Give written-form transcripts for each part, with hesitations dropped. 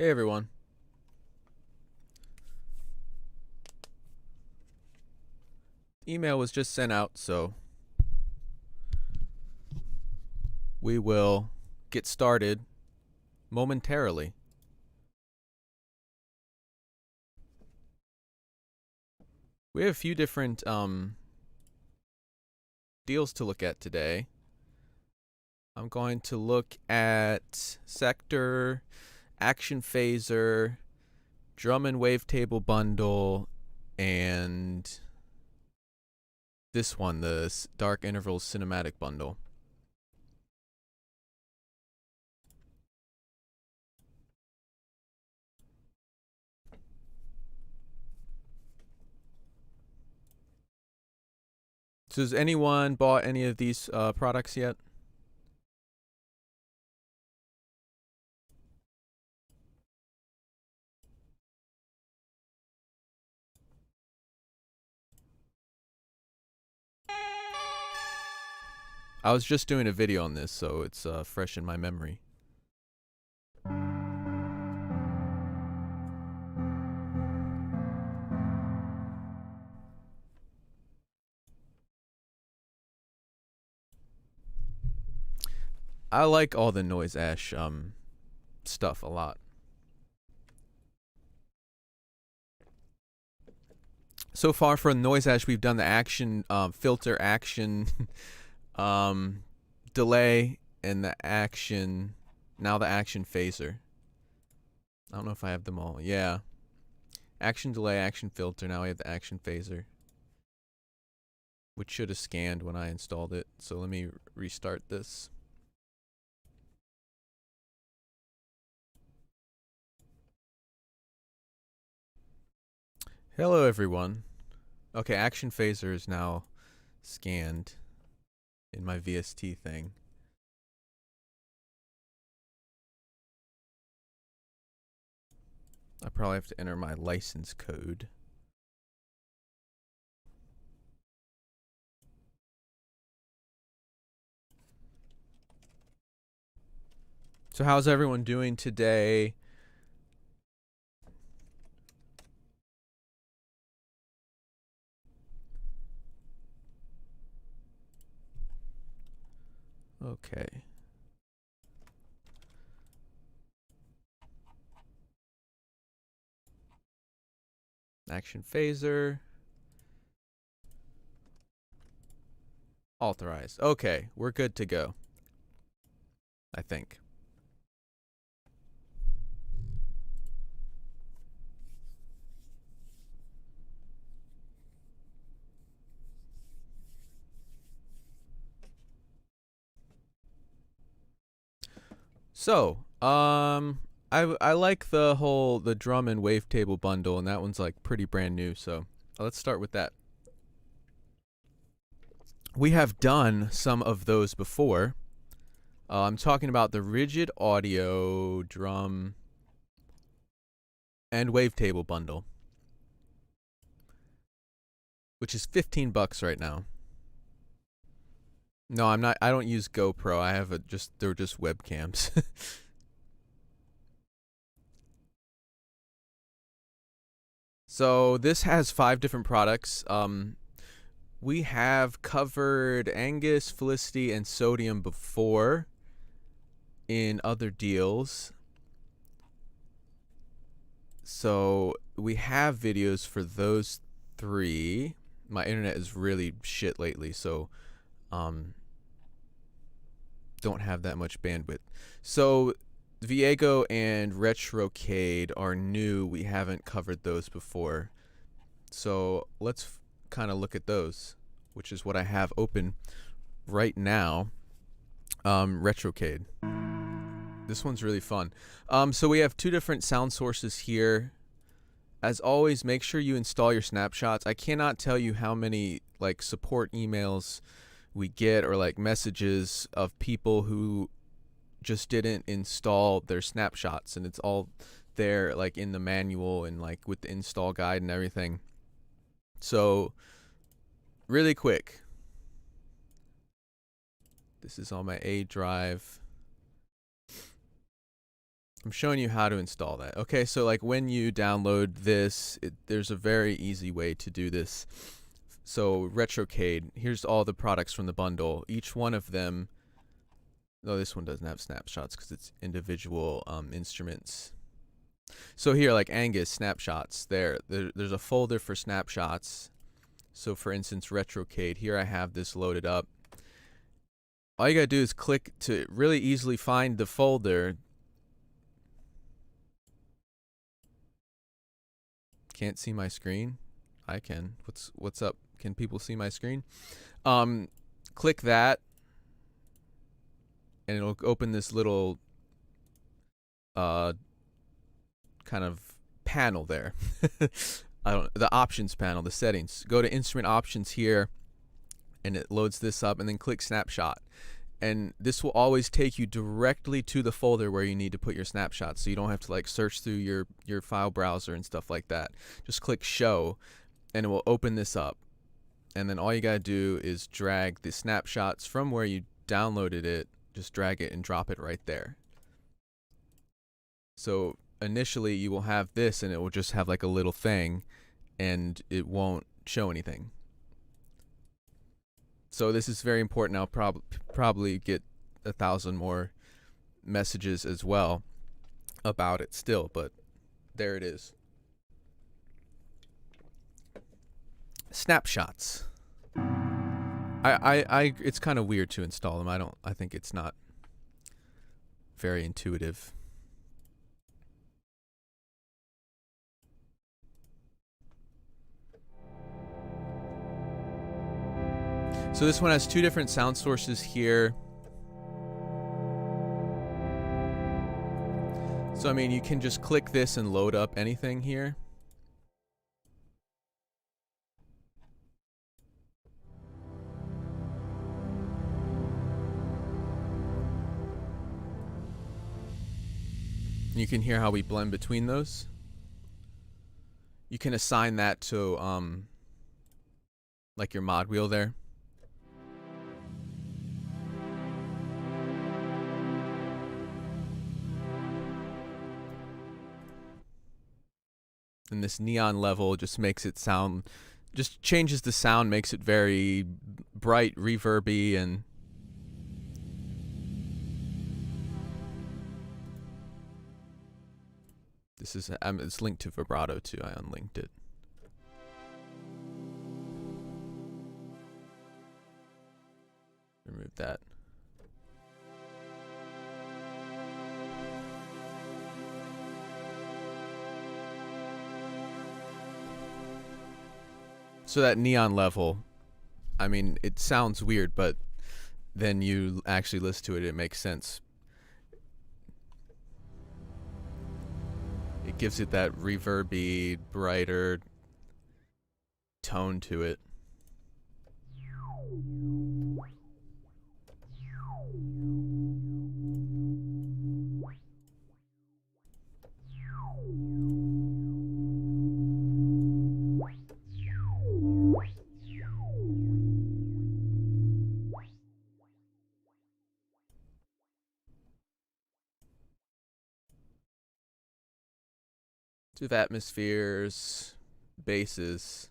Hey everyone. Email was just sent out, so we will get started momentarily. We have a few different deals to look at today. I'm going to look at sector, action phaser, drum and wavetable bundle, and this one, the dark intervals cinematic bundle. So has anyone bought any of these products yet? I was just doing a video on this, so it's fresh in my memory. I like all the noise ash stuff a lot. So far for noise ash, we've done the action filter, action delay, and the action, now the action phaser. I don't know if I have them all. Yeah. Action delay, action filter, now we have the action phaser, which should have scanned when I installed it. So let me restart this. Hello everyone. Okay, action phaser is now scanned in my VST thing. I probably have to enter my license code. So how's everyone doing today? Okay. Action phaser. Authorized. Okay, we're good to go. I think. So, I like the drum and wavetable bundle, and that one's like pretty brand new, so let's start with that. We have done some of those before. I'm talking about the rigid audio drum and wavetable bundle, which is $15 right now. No, I'm not. I don't use GoPro. I have they're just webcams. So this has 5 different products. We have covered Angus, Felicity, and Sodium before in other deals. So we have videos for those 3. My internet is really shit lately, so don't have that much bandwidth. So Viego and Retrocade are new. We haven't covered those before. So let's kind of look at those, which is what I have open right now. Retrocade. This one's really fun. So we have 2 different sound sources here. As always, make sure you install your snapshots. I cannot tell you how many like support emails we get or like messages of people who just didn't install their snapshots, and it's all there like in the manual and like with the install guide and everything. So really quick, this is on my A drive. I'm showing you how to install that. Okay, so like when you download this, there's a very easy way to do this. So Retrocade, here's all the products from the bundle. Each one of them, no, this one doesn't have snapshots because it's individual instruments. So here, like Angus snapshots, there's a folder for snapshots. So for instance, Retrocade, here I have this loaded up. All you gotta do is click to really easily find the folder. Can't see my screen? I can. What's up? Can people see my screen? Click that, and it'll open this little kind of panel there. The options panel, the settings. Go to instrument options here, and it loads this up, and then click snapshot. And this will always take you directly to the folder where you need to put your snapshots, so you don't have to like search through your file browser and stuff like that. Just click show, and it will open this up. And then all you gotta do is drag the snapshots from where you downloaded it, just drag it and drop it right there. So initially you will have this, and it will just have like a little thing, and it won't show anything. So this is very important. I'll probably get 1,000 more messages as well about it still, but there it is. Snapshots. It's kind of weird to install them. I think it's not very intuitive. So this one has two different sound sources here. So I mean, you can just click this and load up anything here. You can hear how we blend between those. You can assign that to like your mod wheel there. And this neon level just makes it sound, just changes the sound, makes it very bright, reverby, and this is it's linked to vibrato too. I unlinked it. Remove that. So that neon level, I mean, it sounds weird, but then you actually listen to it, it makes sense. It gives it that reverby, brighter tone to it. Of atmospheres, basses,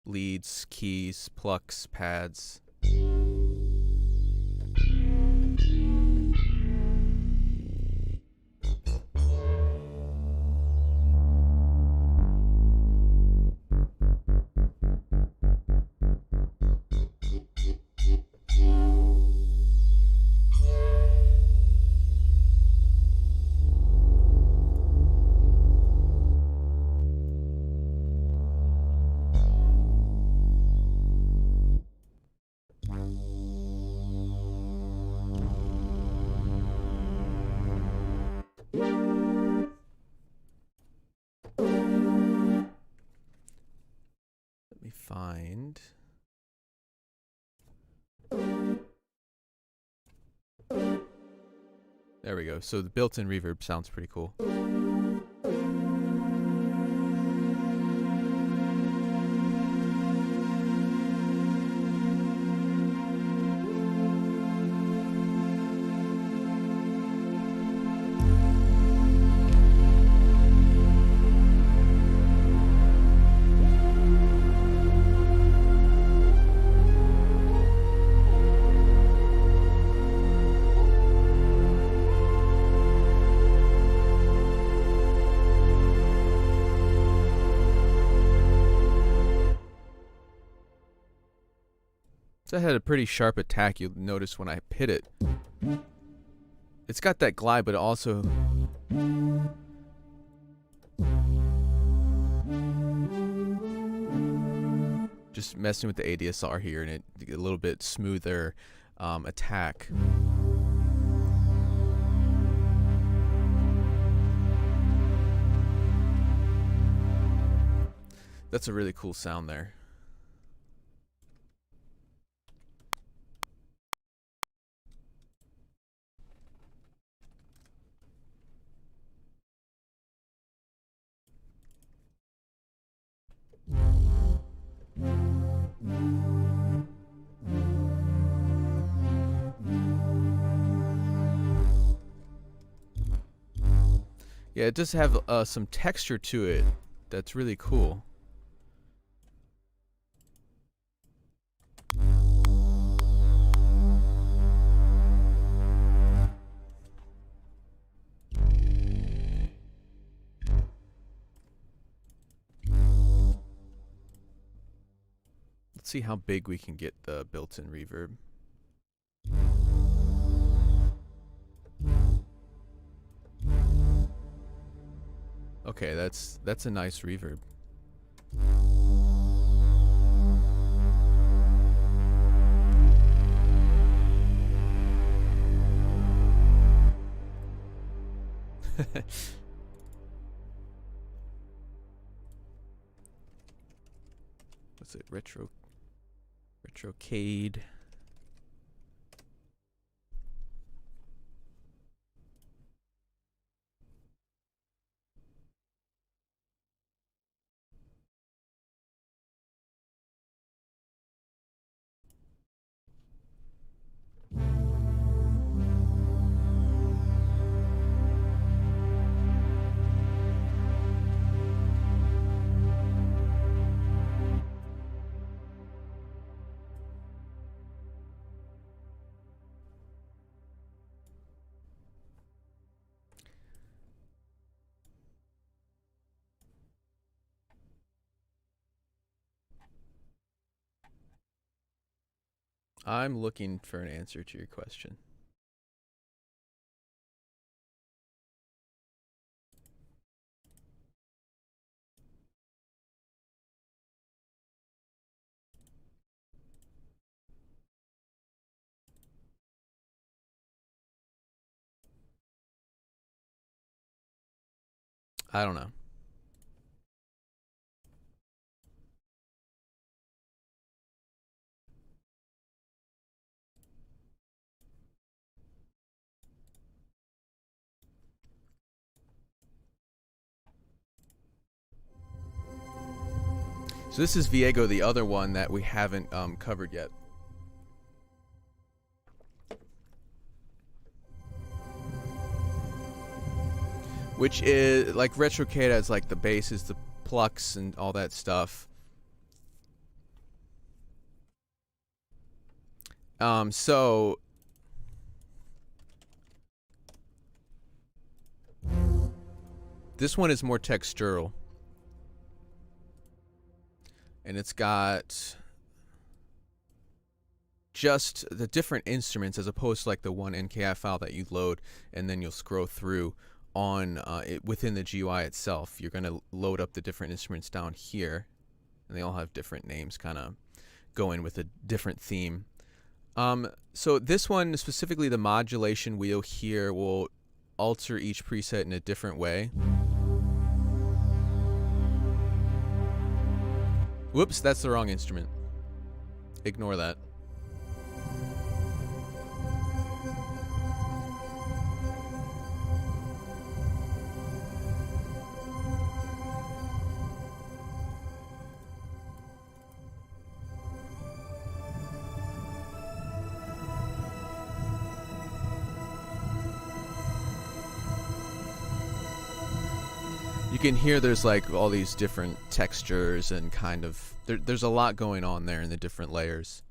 leads, keys, plucks, pads. Find. There we go. So the built-in reverb sounds pretty cool. So I had a pretty sharp attack. You'll notice when I hit it. It's got that glide, but also... just messing with the ADSR here, and it a little bit smoother attack. That's a really cool sound there. Yeah, it does have some texture to it that's really cool. Let's see how big we can get the built-in reverb. Okay, that's a nice reverb. What's it? Retrocade. I'm looking for an answer to your question. I don't know. So this is Viego, the other one that we haven't covered yet. Which is, like, Retrocade has, like, the basses, the plucks, and all that stuff. So... this one is more textural. And it's got just the different instruments as opposed to like the one NKI file that you load and then you'll scroll through on within the GUI itself. You're going to load up the different instruments down here, and they all have different names, kind of going with a different theme. So this one, specifically the modulation wheel here, will alter each preset in a different way. Whoops, that's the wrong instrument. Ignore that. You can hear there's like all these different textures and kind of there's a lot going on there in the different layers.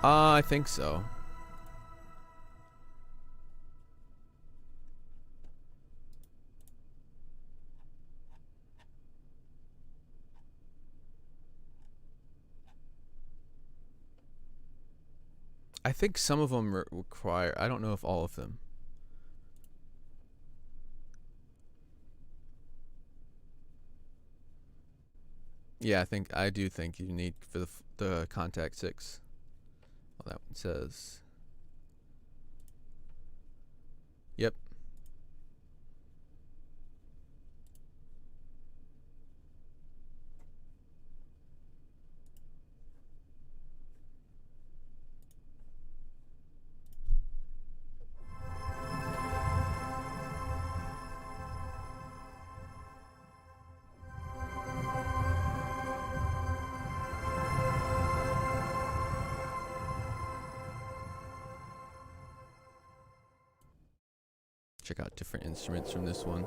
I think so. I think some of them require, I don't know if all of them. Yeah, I do think you need for the contact 6. Well, that one says. Yep. Check out different instruments from this one.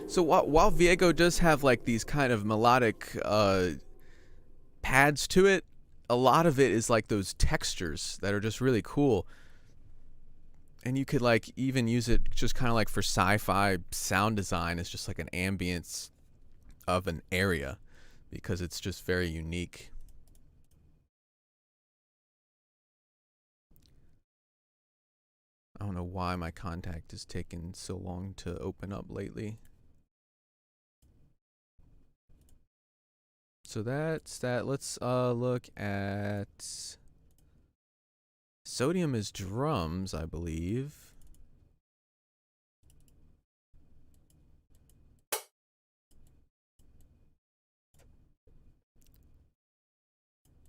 So while Viego does have like these kind of melodic pads to it, a lot of it is like those textures that are just really cool. And you could like even use it just kind of like for sci-fi sound design. It's just like an ambience of an area because it's just very unique. I don't know why my contact is taking so long to open up lately. So that's that. Let's look at sodium is drums, I believe.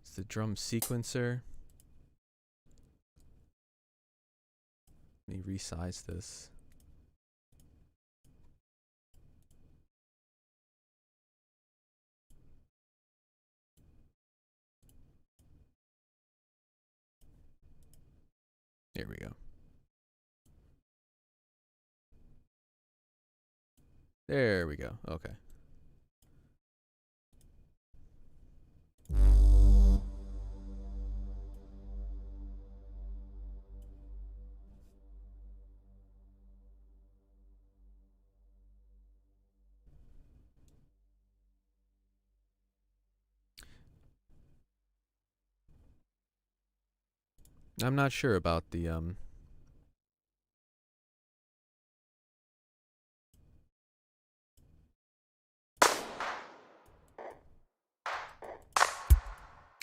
It's the drum sequencer. Let me resize this. There we go. There we go. Okay. I'm not sure about the yeah,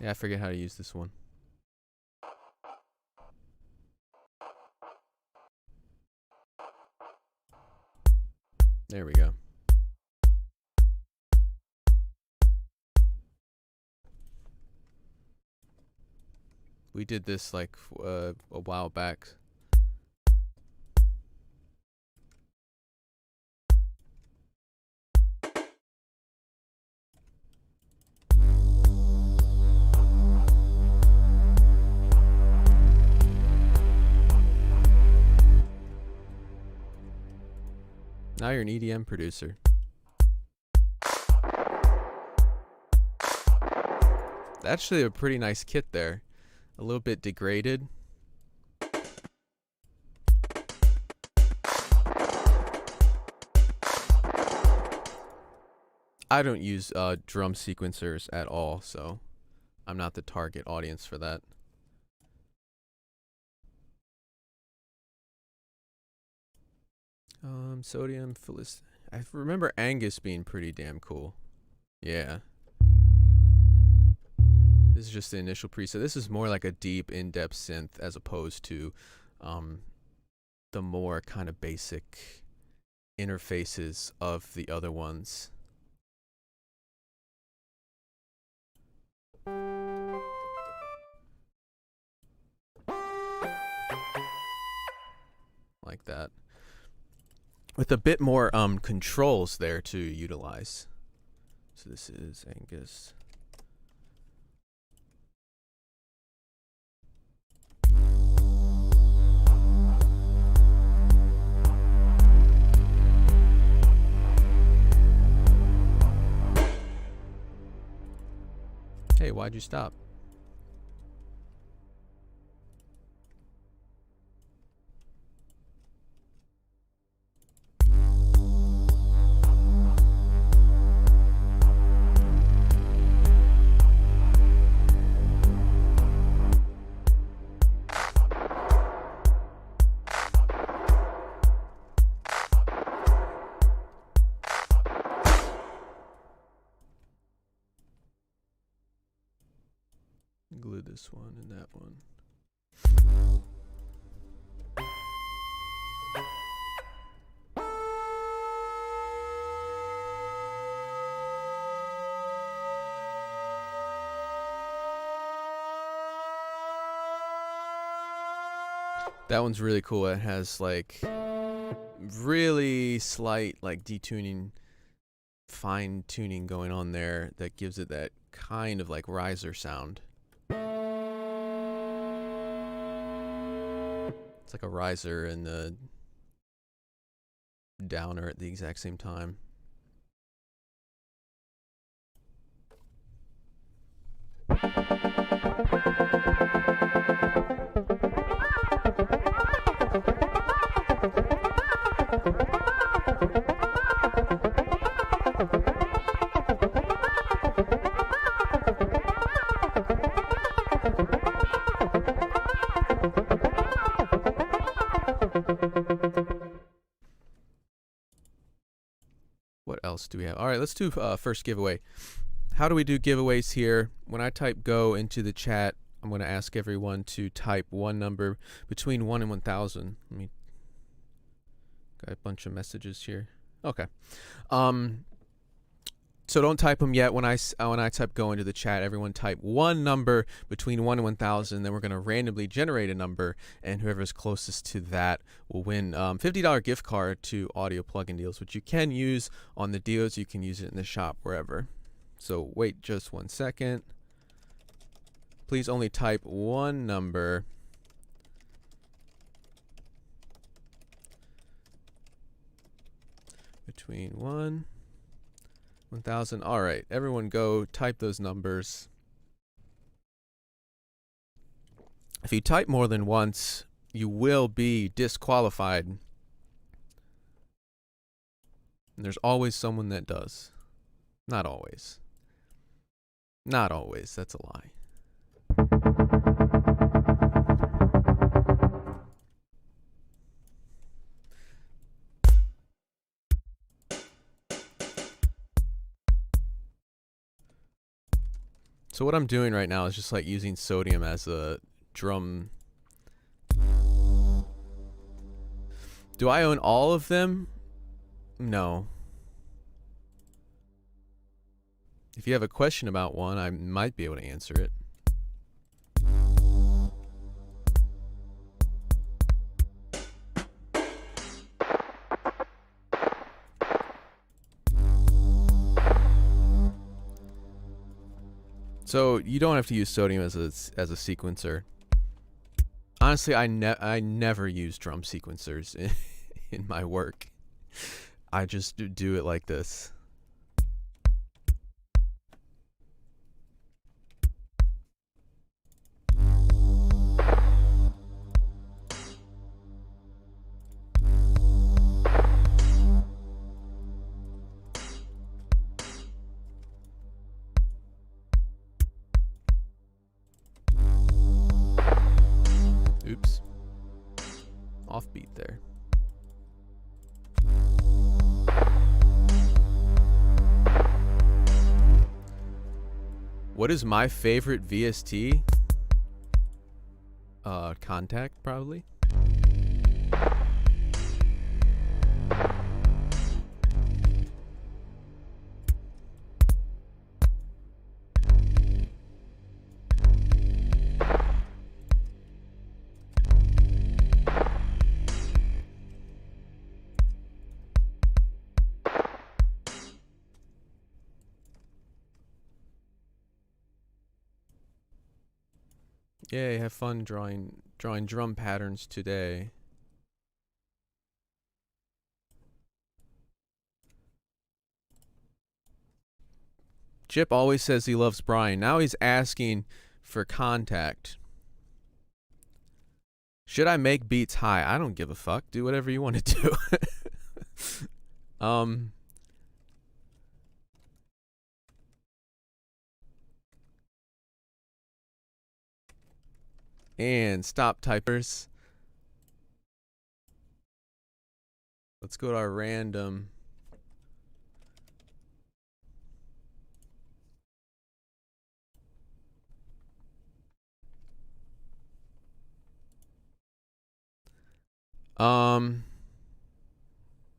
I forget how to use this one. There we go. We did this like a while back. Now you're an EDM producer. Actually a pretty nice kit there. A little bit degraded. I don't use drum sequencers at all, so I'm not the target audience for that. Sodium Philist. I remember Angus being pretty damn cool. Yeah. This is just the initial preset. This is more like a deep, in-depth synth as opposed to the more kind of basic interfaces of the other ones. Like that. With a bit more controls there to utilize. So this is Angus. why'd you stop? Glue this one and that one. That one's really cool. It has like really slight like detuning, fine tuning going on there that gives it that kind of like riser sound. It's like a riser and a downer at the exact same time. What else do we have? All right, let's do first giveaway. How do we do giveaways here? When I type go into the chat, I'm going to ask everyone to type one number between 1 and 1,000. Let me got a bunch of messages here. Okay. So don't type them yet. When I type go into the chat, everyone type one number between 1 and 1,000. Then we're going to randomly generate a number, and whoever's closest to that will win $50 gift card to Audio Plugin Deals, which you can use on the deals. You can use it in the shop, wherever. So wait just 1 second. Please only type one number between 1,000. All right, everyone go type those numbers. If you type more than once, you will be disqualified. And there's always someone that does. Not always. Not always. That's a lie. So what I'm doing right now is just like using sodium as a drum. Do I own all of them? No. If you have a question about one, I might be able to answer it. So you don't have to use sodium as a sequencer. Honestly, I never use drum sequencers in my work. I just do it like this. Oops. Offbeat there. What is my favorite VST? Contact, probably. Yay, have fun drawing drum patterns today. Chip always says he loves Brian. Now he's asking for contact. Should I make beats high? I don't give a fuck. Do whatever you want to do. And stop typers. Let's go to our random.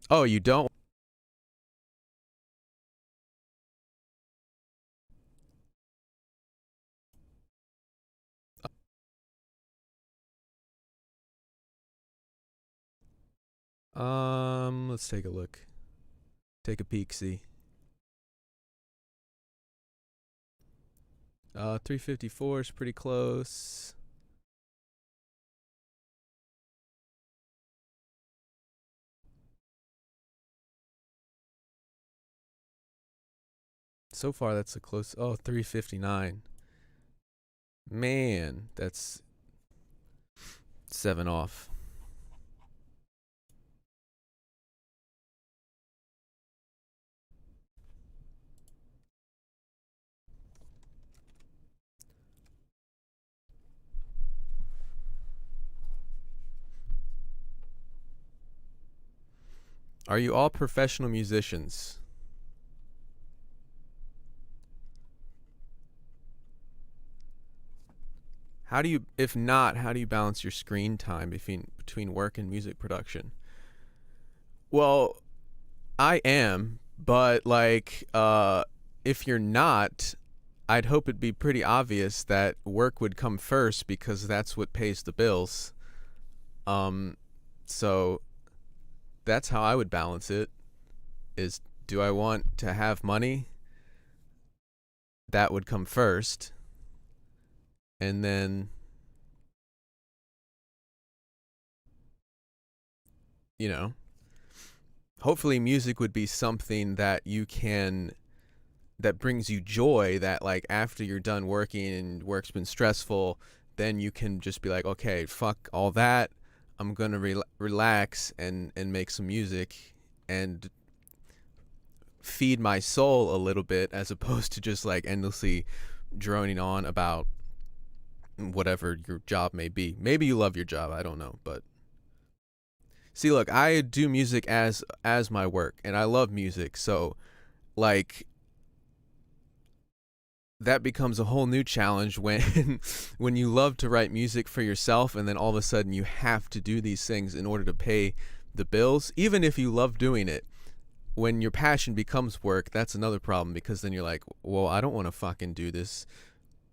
Oh, you don't? Let's take a look. Take a peek, see. 354 is pretty close. So far, that's a close. Oh, 359. Man, that's 7 off. Are you all professional musicians? How do you, if not, how do you balance your screen time between work and music production? Well, I am, but like, if you're not, I'd hope it'd be pretty obvious that work would come first because that's what pays the bills. So that's how I would balance it. Is, do I want to have money? That would come first. And then, you know, hopefully music would be something that that brings you joy, that like after you're done working and work's been stressful, then you can just be like, okay, fuck all that. I'm going to relax and make some music and feed my soul a little bit, as opposed to just like endlessly droning on about whatever your job may be. Maybe you love your job, I don't know, but see, look, I do music as my work, and I love music, so like that becomes a whole new challenge when when you love to write music for yourself and then all of a sudden you have to do these things in order to pay the bills. Even if you love doing it, when your passion becomes work, that's another problem, because then you're like, well, I don't want to fucking do this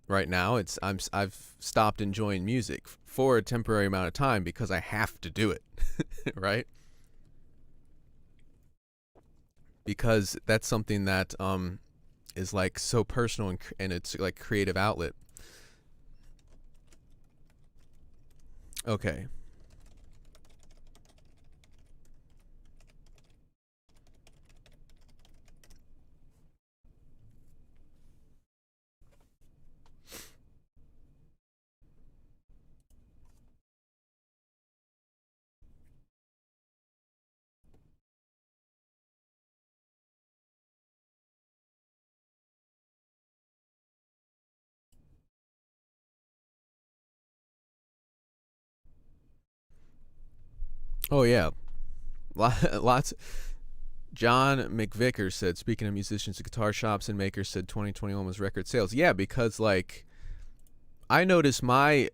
right now. I've stopped enjoying music for a temporary amount of time because I have to do it. Right? Because that's something that is like so personal, and it's like creative outlet. Okay. Oh yeah. Lots. John McVicker said, speaking of musicians and guitar shops and makers, said 2021 was record sales. Yeah, because like I noticed my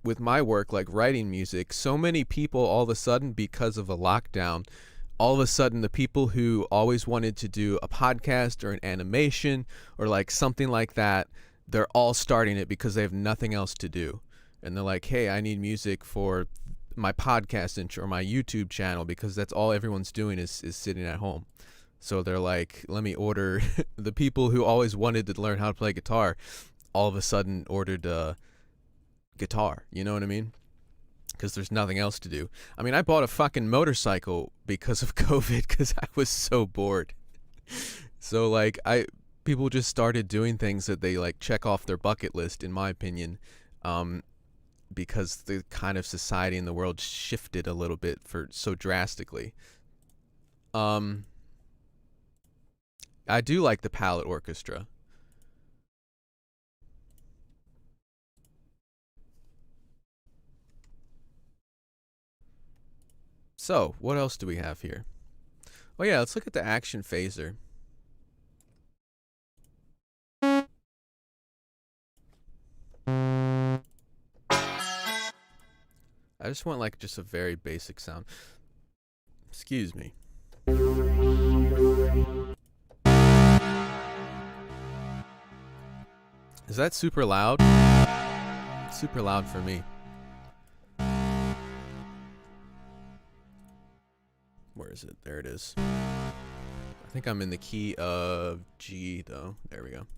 with my work, like writing music, so many people all of a sudden, because of a lockdown, all of a sudden the people who always wanted to do a podcast or an animation or like something like that, they're all starting it because they have nothing else to do. And they're like, hey, I need music for my podcast intro or my YouTube channel, because that's all everyone's doing is sitting at home. So they're like, let me order. The people who always wanted to learn how to play guitar all of a sudden ordered guitar. You know what I mean? Because there's nothing else to do. I mean, I bought a fucking motorcycle because of COVID, because I was so bored. So like People just started doing things that they like check off their bucket list, in my opinion, because the kind of society in the world shifted a little bit for so drastically. I do like the palette orchestra. So, what else do we have here? Oh yeah, let's look at the action phaser. I just want like just a very basic sound. Excuse me. Is that super loud? Super loud for me. Where is it? There it is. I think I'm in the key of G though. There we go.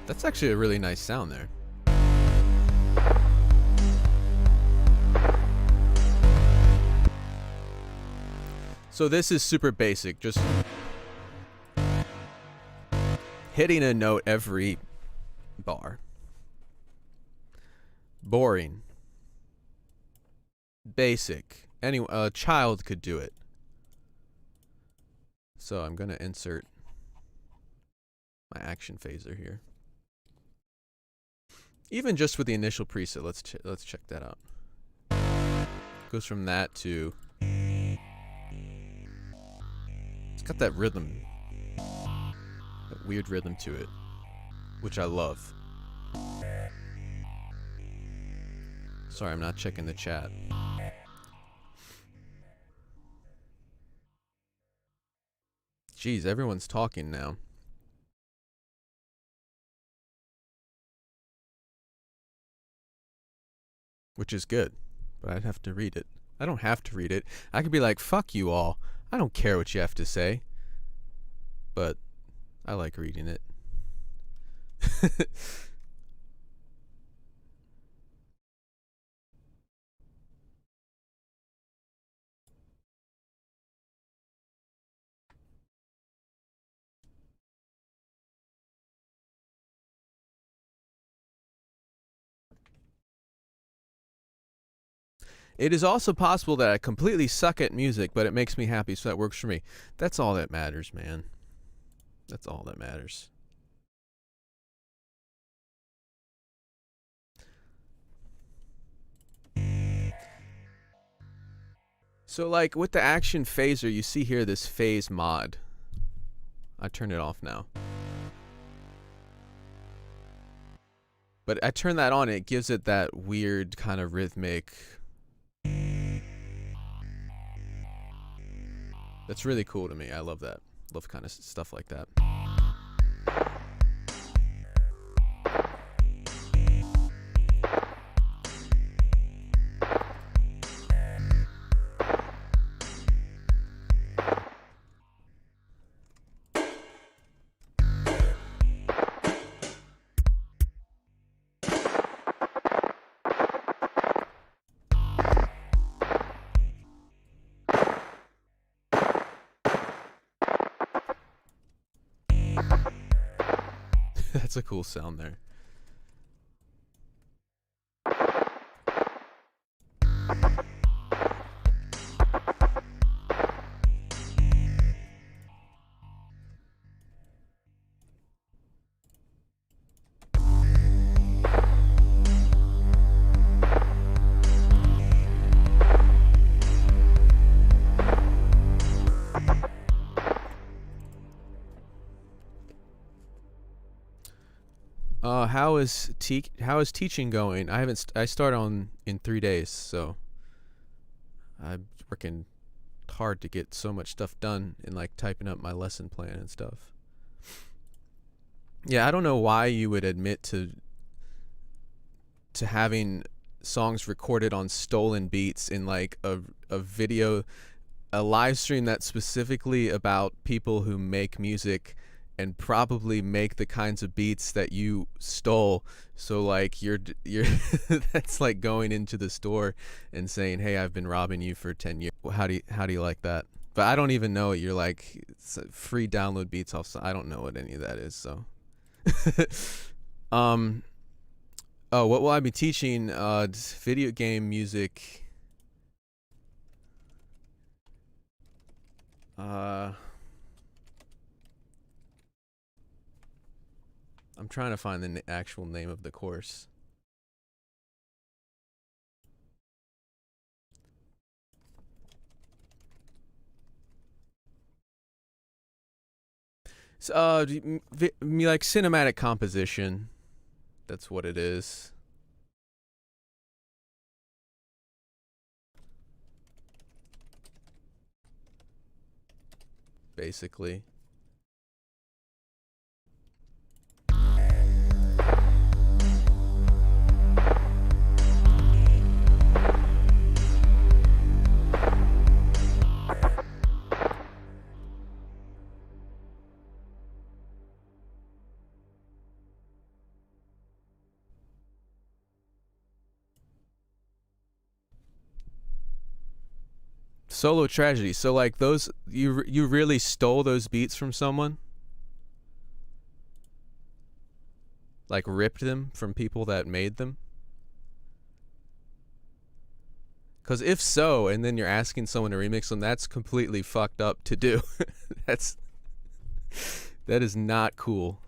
That's actually a really nice sound there. So this is super basic, just hitting a note every bar. Boring. Basic. Anyway, a child could do it. So I'm gonna insert my action phaser here. Even just with the initial preset, let's check that out. Goes from that to, it's got that rhythm, that weird rhythm to it, which I love. Sorry, I'm not checking the chat. Jeez, everyone's talking now. Which is good, but I'd have to read it. I don't have to read it. I could be like, fuck you all. I don't care what you have to say. But I like reading it. It is also possible that I completely suck at music, but it makes me happy, so that works for me. That's all that matters, man. That's all that matters. So like with the action phaser, you see here this phase mod. I turned it off now. But I turn that on, it gives it that weird kind of rhythmic. That's really cool to me. I love that. Love kind of stuff like that. That's a cool sound there. How is teaching going? I start in 3 days, so I'm working hard to get so much stuff done and like typing up my lesson plan and stuff. Yeah, I don't know why you would admit to having songs recorded on stolen beats in like a video, a live stream that's specifically about people who make music and probably make the kinds of beats that you stole. So like you're that's like going into the store and saying, "Hey, I've been robbing you for 10 years." How do you like that? But I don't even know it. You're like, it's free download beats off. I don't know what any of that is. So, oh, what will I be teaching? Video game music. I'm trying to find the actual name of the course. So, like cinematic composition. That's what it is. Basically. Solo tragedy. So like those, you really stole those beats from someone? Like ripped them from people that made them? Because if so, and then you're asking someone to remix them, that's completely fucked up to do. that is not cool.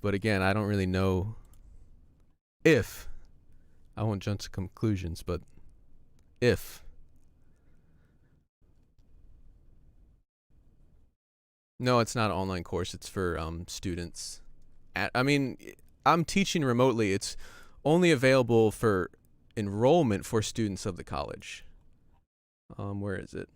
But again, I don't really know if. I won't jump to conclusions, but if. No, it's not an online course. It's for students. I mean, I'm teaching remotely. It's only available for enrollment for students of the college. Where is it?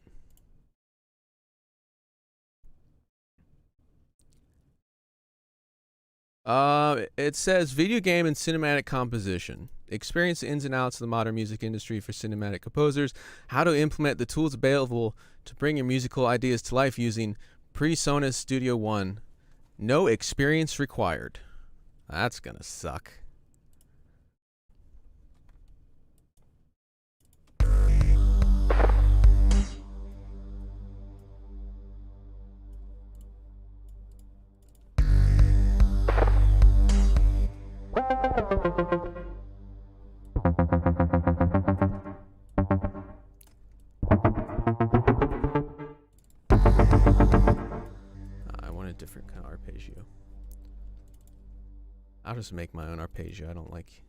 It says video game and cinematic composition. Experience the ins and outs of the modern music industry for cinematic composers. How to implement the tools available to bring your musical ideas to life using PreSonus Studio One. No experience required. That's gonna suck. I want a different kind of arpeggio. I'll just make my own arpeggio. I don't like.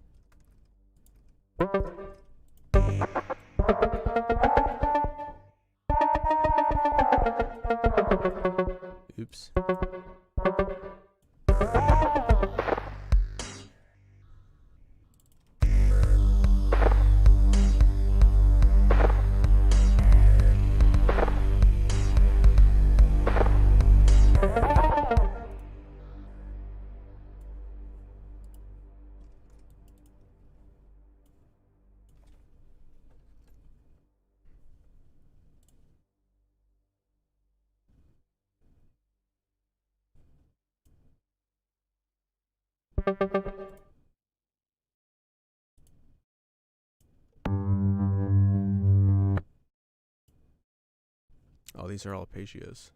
Oops. Oh, these are all arpeggios.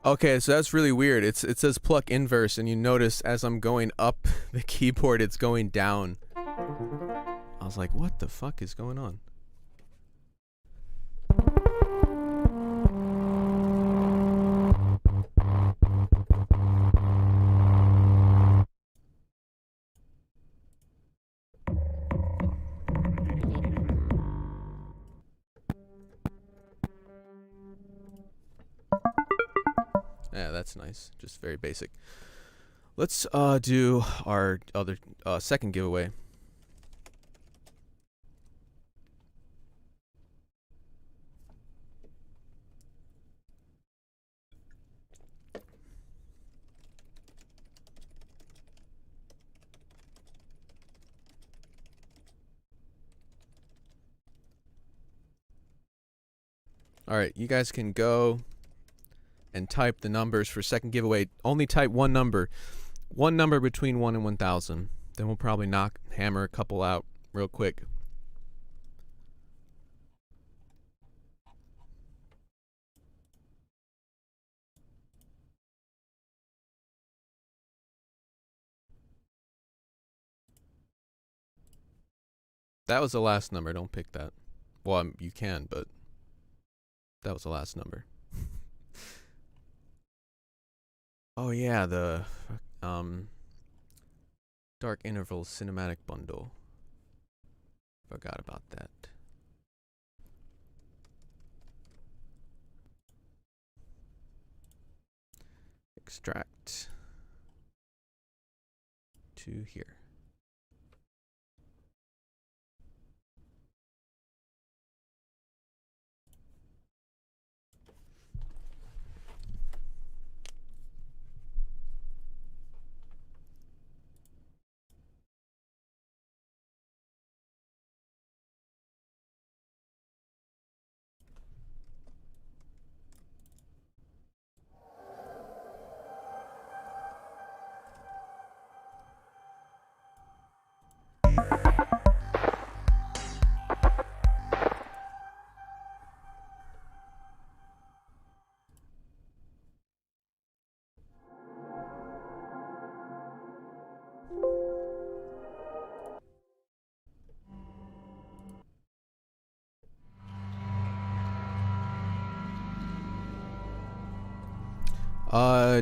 Okay, so that's really weird. It says pluck inverse, and you notice as I'm going up the keyboard, it's going down. I was like, what the fuck is going on? Yeah, that's nice. Just very basic. Let's do our other second giveaway. All right, you guys can go and type the numbers for second giveaway. Only type one number between 1 and 1,000. Then we'll probably hammer a couple out real quick. That was the last number. Don't pick that. Well, you can, but that was the last number. Oh yeah, the Dark Interval Cinematic Bundle. Forgot about that. Extract to here.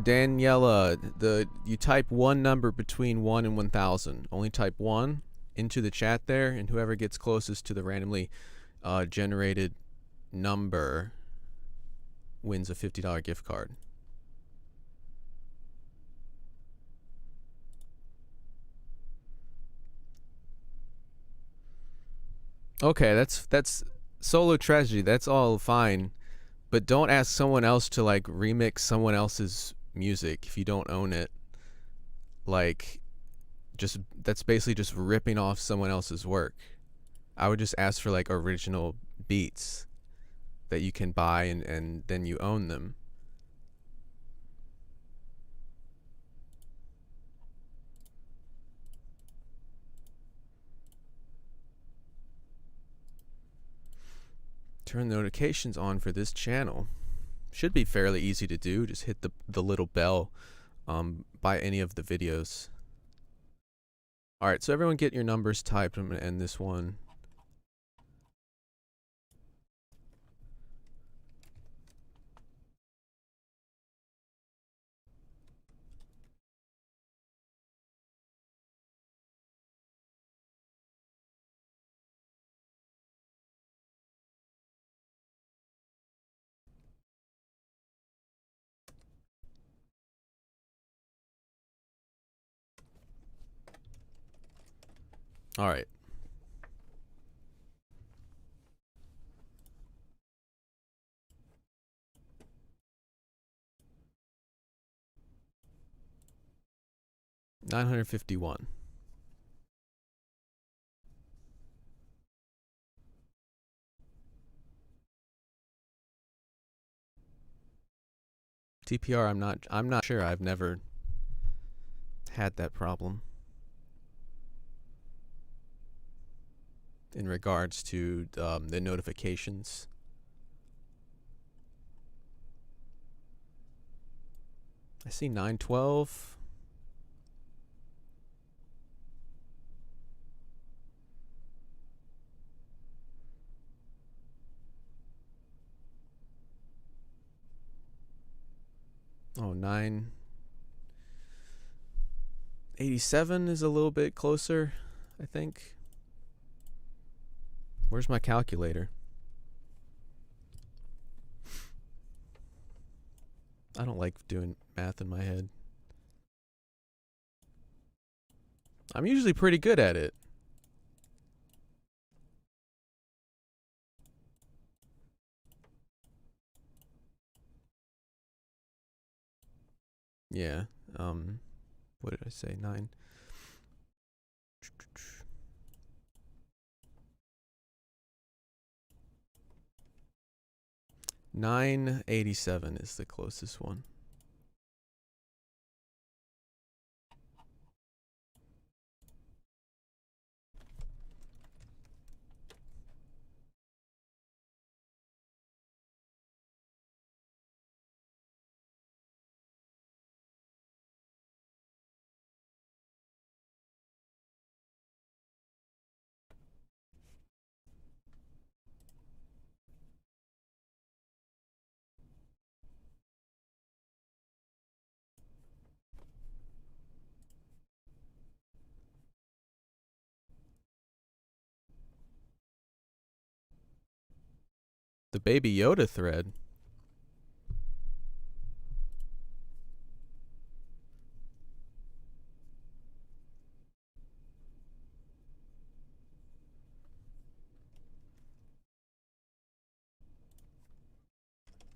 Daniela, you type one number between 1 and 1,000. Only type 1 into the chat there, and whoever gets closest to the randomly generated number wins a $50 gift card. Okay, that's solo tragedy. That's all fine. But don't ask someone else to like remix someone else's music if you don't own it. Like, that's basically just ripping off someone else's work. I would just ask for like original beats that you can buy and then you own them. Turn notifications on for this channel. Should be fairly easy to do. Just hit the little bell by any of the videos. Alright, so everyone get your numbers typed. I'm going to end this one. All right. $951. TPR, I'm not sure. I've never had that problem in regards to the notifications. I see 912. Oh, 987 is a little bit closer, I think. Where's my calculator? I don't like doing math in my head. I'm usually pretty good at it. Yeah. What did I say? 9. 987 is the closest one. The Baby Yoda thread.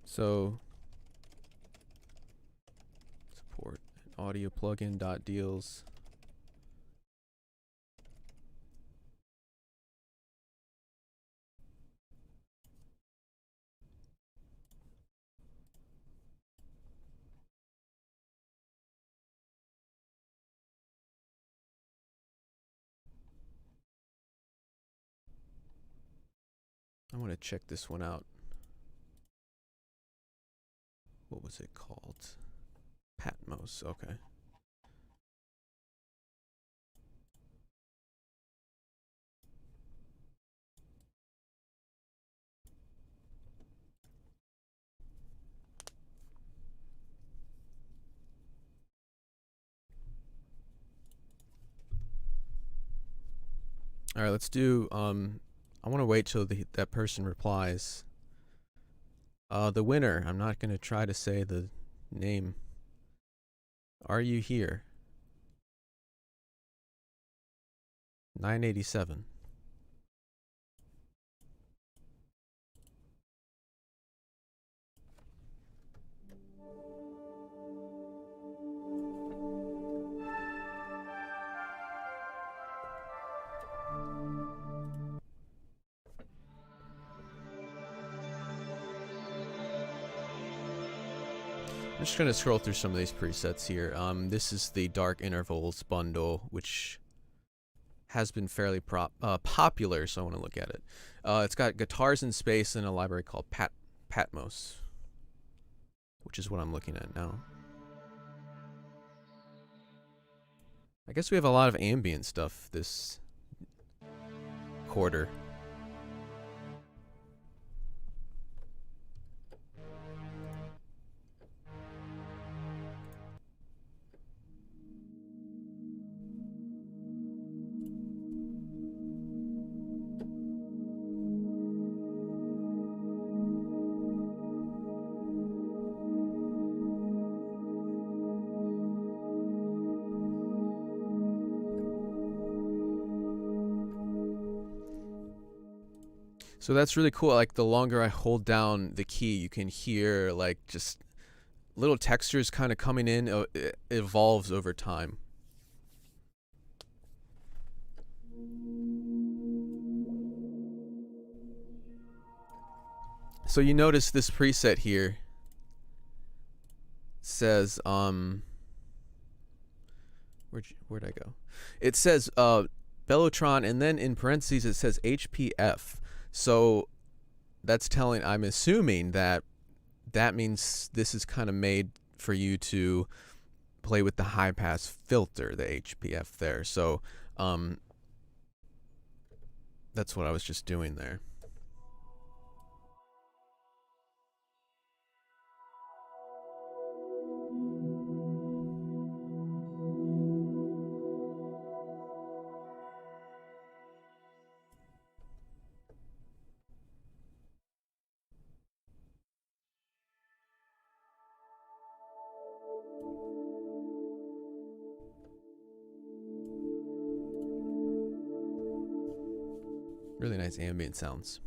So support audio plugin dot deals. I want to check this one out. What was it called? Patmos, okay. All right, let's do, I want to wait till that person replies. The winner, I'm not going to try to say the name. Are you here? 987. I'm just going to scroll through some of these presets here. This is the Dark Intervals bundle, which has been fairly popular, so I want to look at it. It's got guitars in space and a library called Patmos, which is what I'm looking at now. I guess we have a lot of ambient stuff this quarter. So that's really cool. Like the longer I hold down the key, you can hear like just little textures kind of coming in. It evolves over time. So you notice this preset here says where'd I go? It says Bellotron, and then in parentheses it says HPF. So that's telling, I'm assuming that means this is kind of made for you to play with the high pass filter, the HPF there. So that's what I was just doing there. Really nice ambient sounds.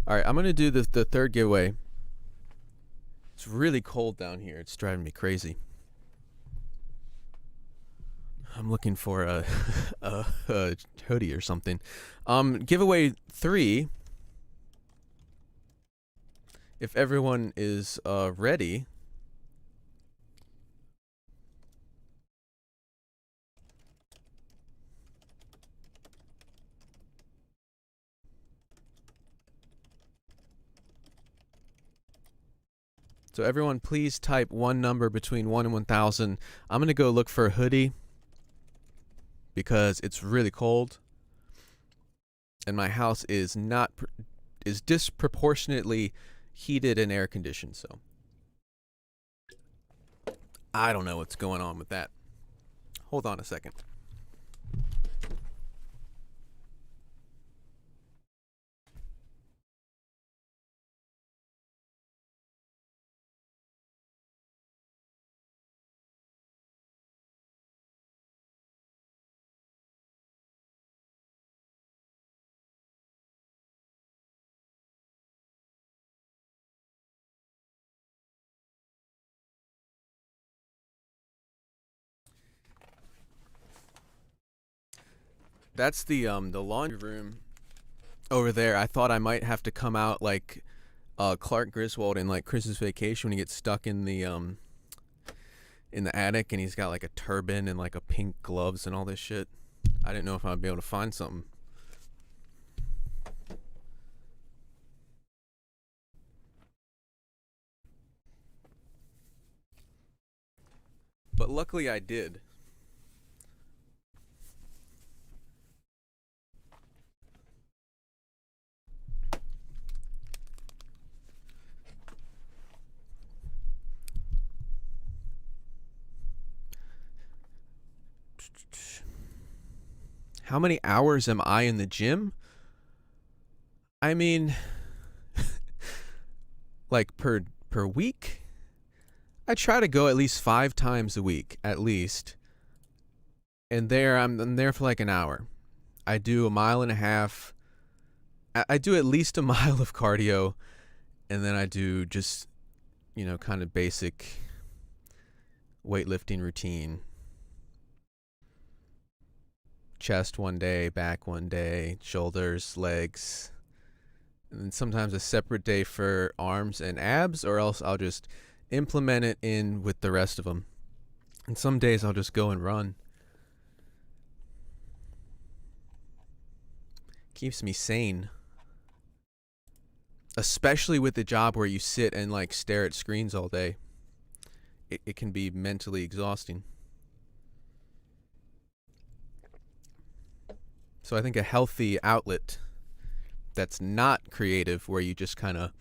All right, I'm gonna do the third giveaway. It's really cold down here. It's driving me crazy. I'm looking for a hoodie or something. Giveaway 3. If everyone is ready. So everyone, please type one number between 1 and 1,000. I'm going to go look for a hoodie because it's really cold. And my house is disproportionately heated and air conditioned, so I don't know what's going on with that. Hold on a second. That's the laundry room over there. I thought I might have to come out like Clark Griswold in like Christmas Vacation when he gets stuck in the attic and he's got like a turban and like a pink gloves and all this shit. I didn't know if I'd be able to find something. But luckily I did. How many hours am I in the gym? I mean, like per week? I try to go at least 5 times a week, at least. And I'm there for like an hour. I do a mile and a half. I do at least a mile of cardio, and then I do just, kind of basic weightlifting routine. Chest one day, back one day, shoulders, legs, and then sometimes a separate day for arms and abs, or else I'll just implement it in with the rest of them. And some days I'll just go and run. Keeps me sane. Especially with the job where you sit and like stare at screens all day. It can be mentally exhausting. So I think a healthy outlet that's not creative, where you just kind of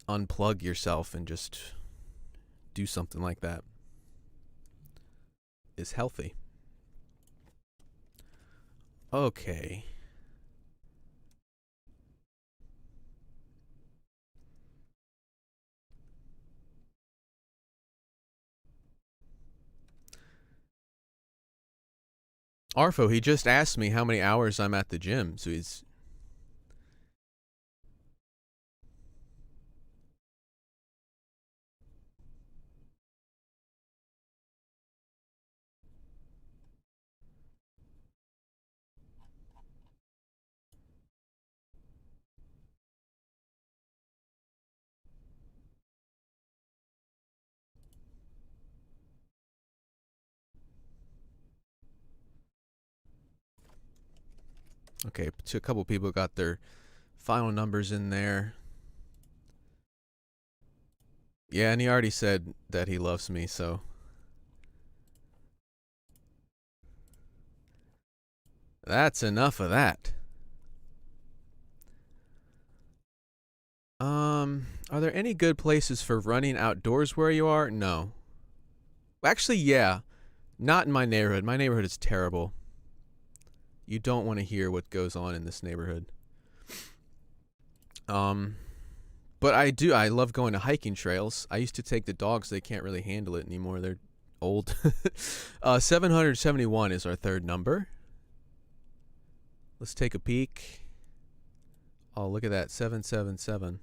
unplug yourself and just do something like that, is healthy. Okay. Arfo, he just asked me how many hours I'm at the gym, so he's... Okay, so a couple people got their final numbers in there. Yeah, and he already said that he loves me, so... That's enough of that. Are there any good places for running outdoors where you are? No. Actually, yeah. Not in my neighborhood. My neighborhood is terrible. You don't want to hear what goes on in this neighborhood. But I love going to hiking trails. I used to take the dogs. They can't really handle it anymore. They're old. 771 is our third number. Let's take a peek. Oh, look at that. 777.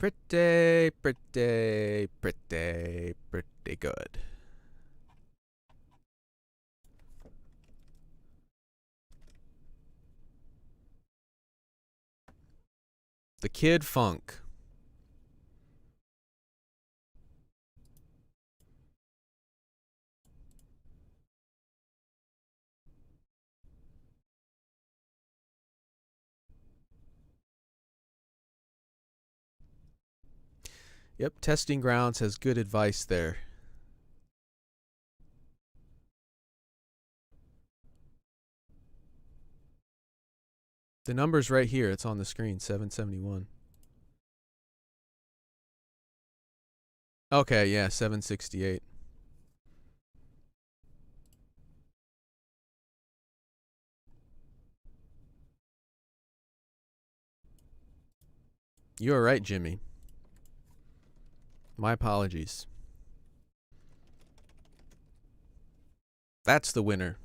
Pretty, pretty, pretty, pretty good. The Kid Funk. Yep, Testing Grounds has good advice there. The number's right here. It's on the screen, 771. Okay, yeah, 768. You are right, Jimmy. My apologies. That's the winner.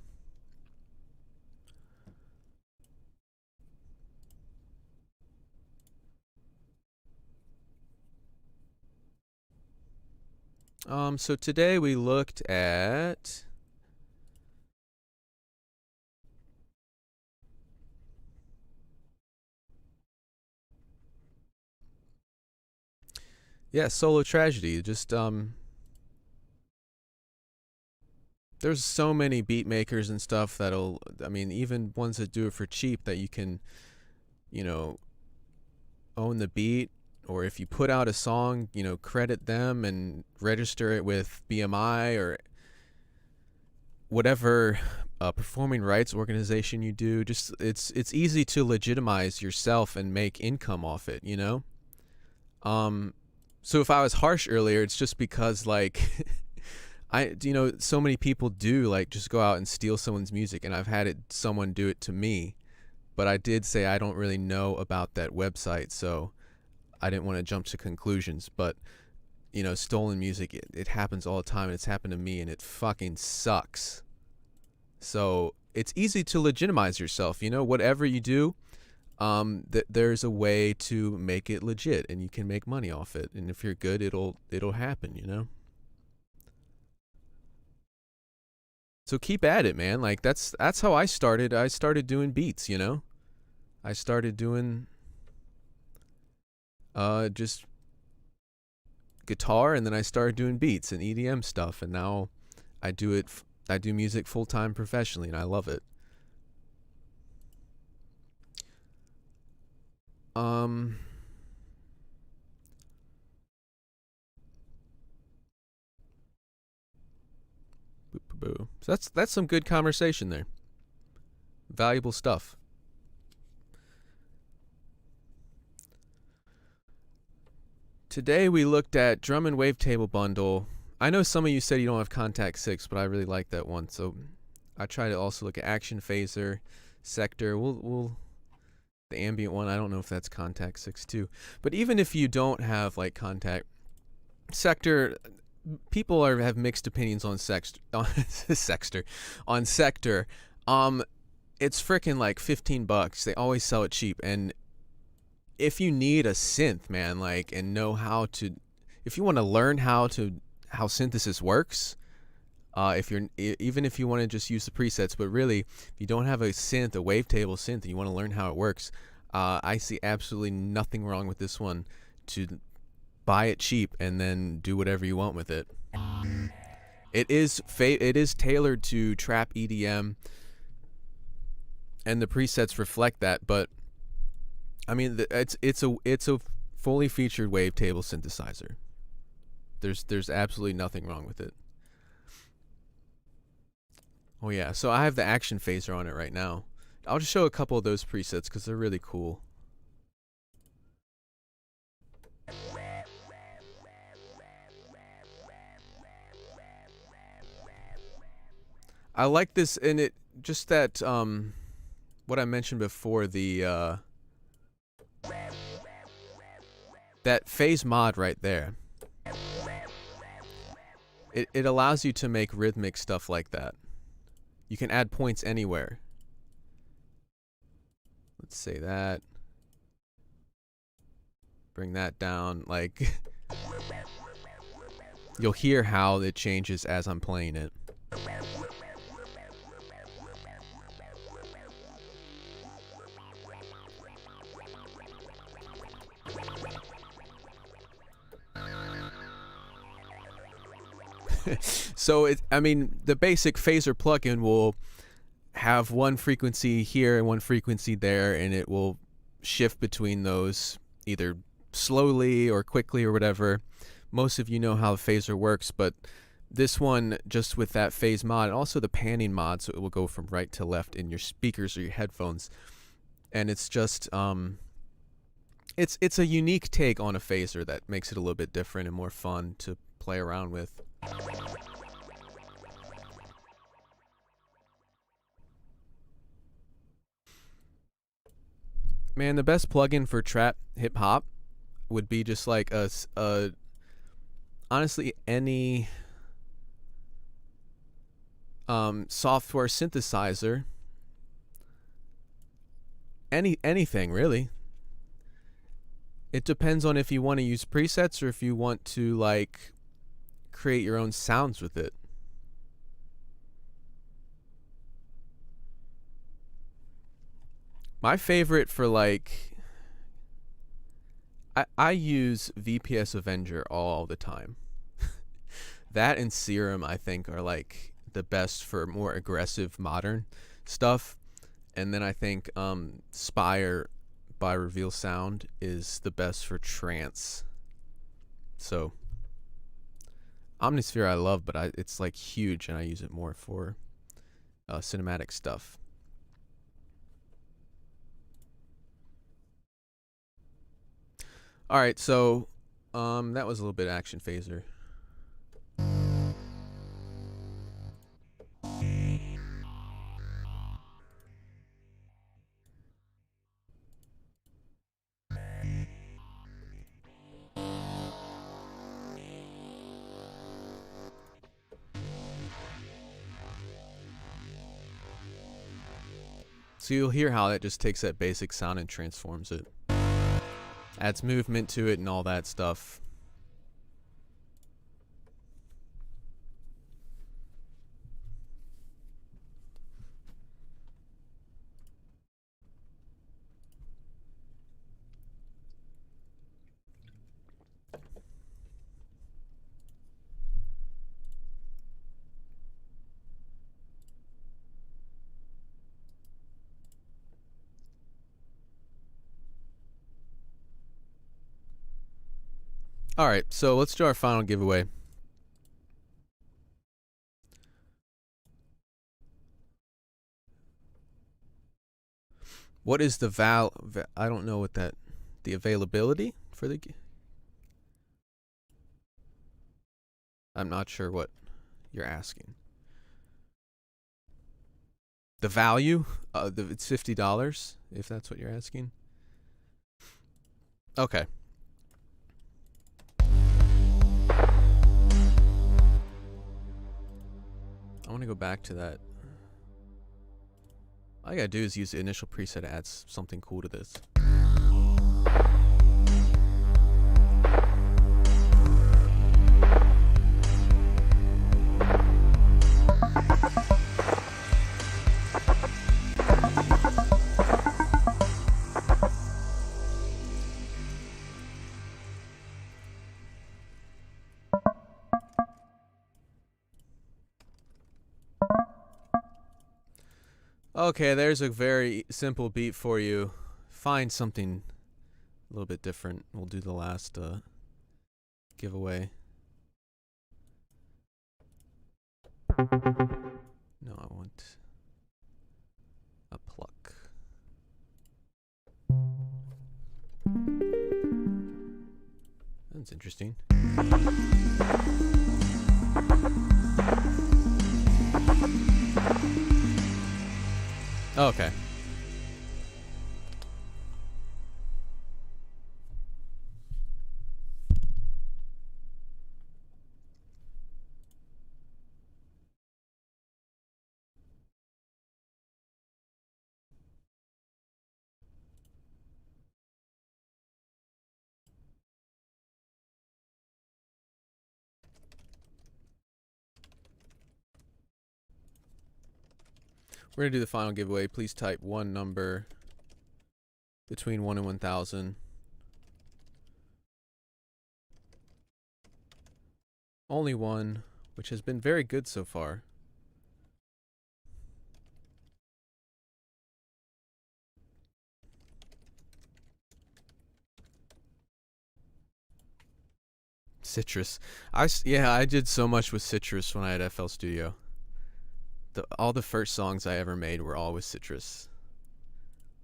So today we looked at Solo Tragedy. Just there's so many beat makers and stuff that'll, I mean, even ones that do it for cheap that you can, you know, own the beat, or if you put out a song, you know, credit them and register it with BMI or whatever performing rights organization you do. Just it's easy to legitimize yourself and make income off it, you know. So if I was harsh earlier, it's just because like so many people do like just go out and steal someone's music, and I've had someone do it to me, but I did say I don't really know about that website, so I didn't want to jump to conclusions. But you know, stolen music, it happens all the time, and it's happened to me, and it fucking sucks. So it's easy to legitimize yourself, you know, whatever you do. There's a way to make it legit, and you can make money off it, and if you're good, it'll happen, you know. So keep at it, man. Like that's how I started. I started doing beats, you know. I started doing just guitar, and then I started doing beats and EDM stuff, and now I do music full time professionally, and I love it. So that's some good conversation there. Valuable stuff. Today we looked at Drum and Wavetable Bundle. I know some of you said you don't have Contact 6, but I really like that one. So I try to also look at Action Phaser, Sector. We'll the ambient one. I don't know if that's Contact 6 too. But even if you don't have like Contact Sector, people have mixed opinions on Sector. It's freaking like $15. They always sell it cheap, and if you need a synth, man, like, and know how to, if you want to learn how synthesis works, even if you want to just use the presets, but really, if you don't have a wavetable synth, and you want to learn how it works, I see absolutely nothing wrong with this one. To buy it cheap and then do whatever you want with it. It is tailored to trap EDM, and the presets reflect that. But I mean, it's a fully featured wavetable synthesizer. There's absolutely nothing wrong with it. Oh yeah, so I have the Action Phaser on it right now. I'll just show a couple of those presets because they're really cool. I like this, and it just that what I mentioned before, the that phase mod right there. It allows you to make rhythmic stuff like that. You can add points anywhere. Let's say that. Bring that down. Like, you'll hear how it changes as I'm playing it. So I mean, the basic phaser plugin will have one frequency here and one frequency there, and it will shift between those either slowly or quickly or whatever. Most of you know how the phaser works, but this one, just with that phase mod, and also the panning mod, so it will go from right to left in your speakers or your headphones. And it's just it's a unique take on a phaser that makes it a little bit different and more fun to play around with. Man, the best plugin for trap hip hop would be just like honestly any software synthesizer, anything really. It depends on if you want to use presets or if you want to like create your own sounds with it. My favorite for like, I use VPS Avenger all the time. That and Serum, I think, are like the best for more aggressive modern stuff. And then I think Spire by Reveal Sound is the best for trance. So Omnisphere I love, but it's like huge, and I use it more for cinematic stuff. All right, so that was a little bit action phaser. So you'll hear how that just takes that basic sound and transforms it. Adds movement to it and all that stuff. All right, so let's do our final giveaway. What is the I don't know what that, the availability for the, I'm not sure what you're asking. The value, it's $50, if that's what you're asking. Okay. I want to go back to that. All I gotta do is use the initial preset to add something cool to this. Okay, there's a very simple beat for you. Find something a little bit different. We'll do the last giveaway. No, I want a pluck. That's interesting. Okay. We're going to do the final giveaway. Please type one number between 1 and 1,000. Only one, which has been very good so far. Citrus. Yeah, I did so much with Citrus when I had FL Studio. All the first songs I ever made were all with Citrus.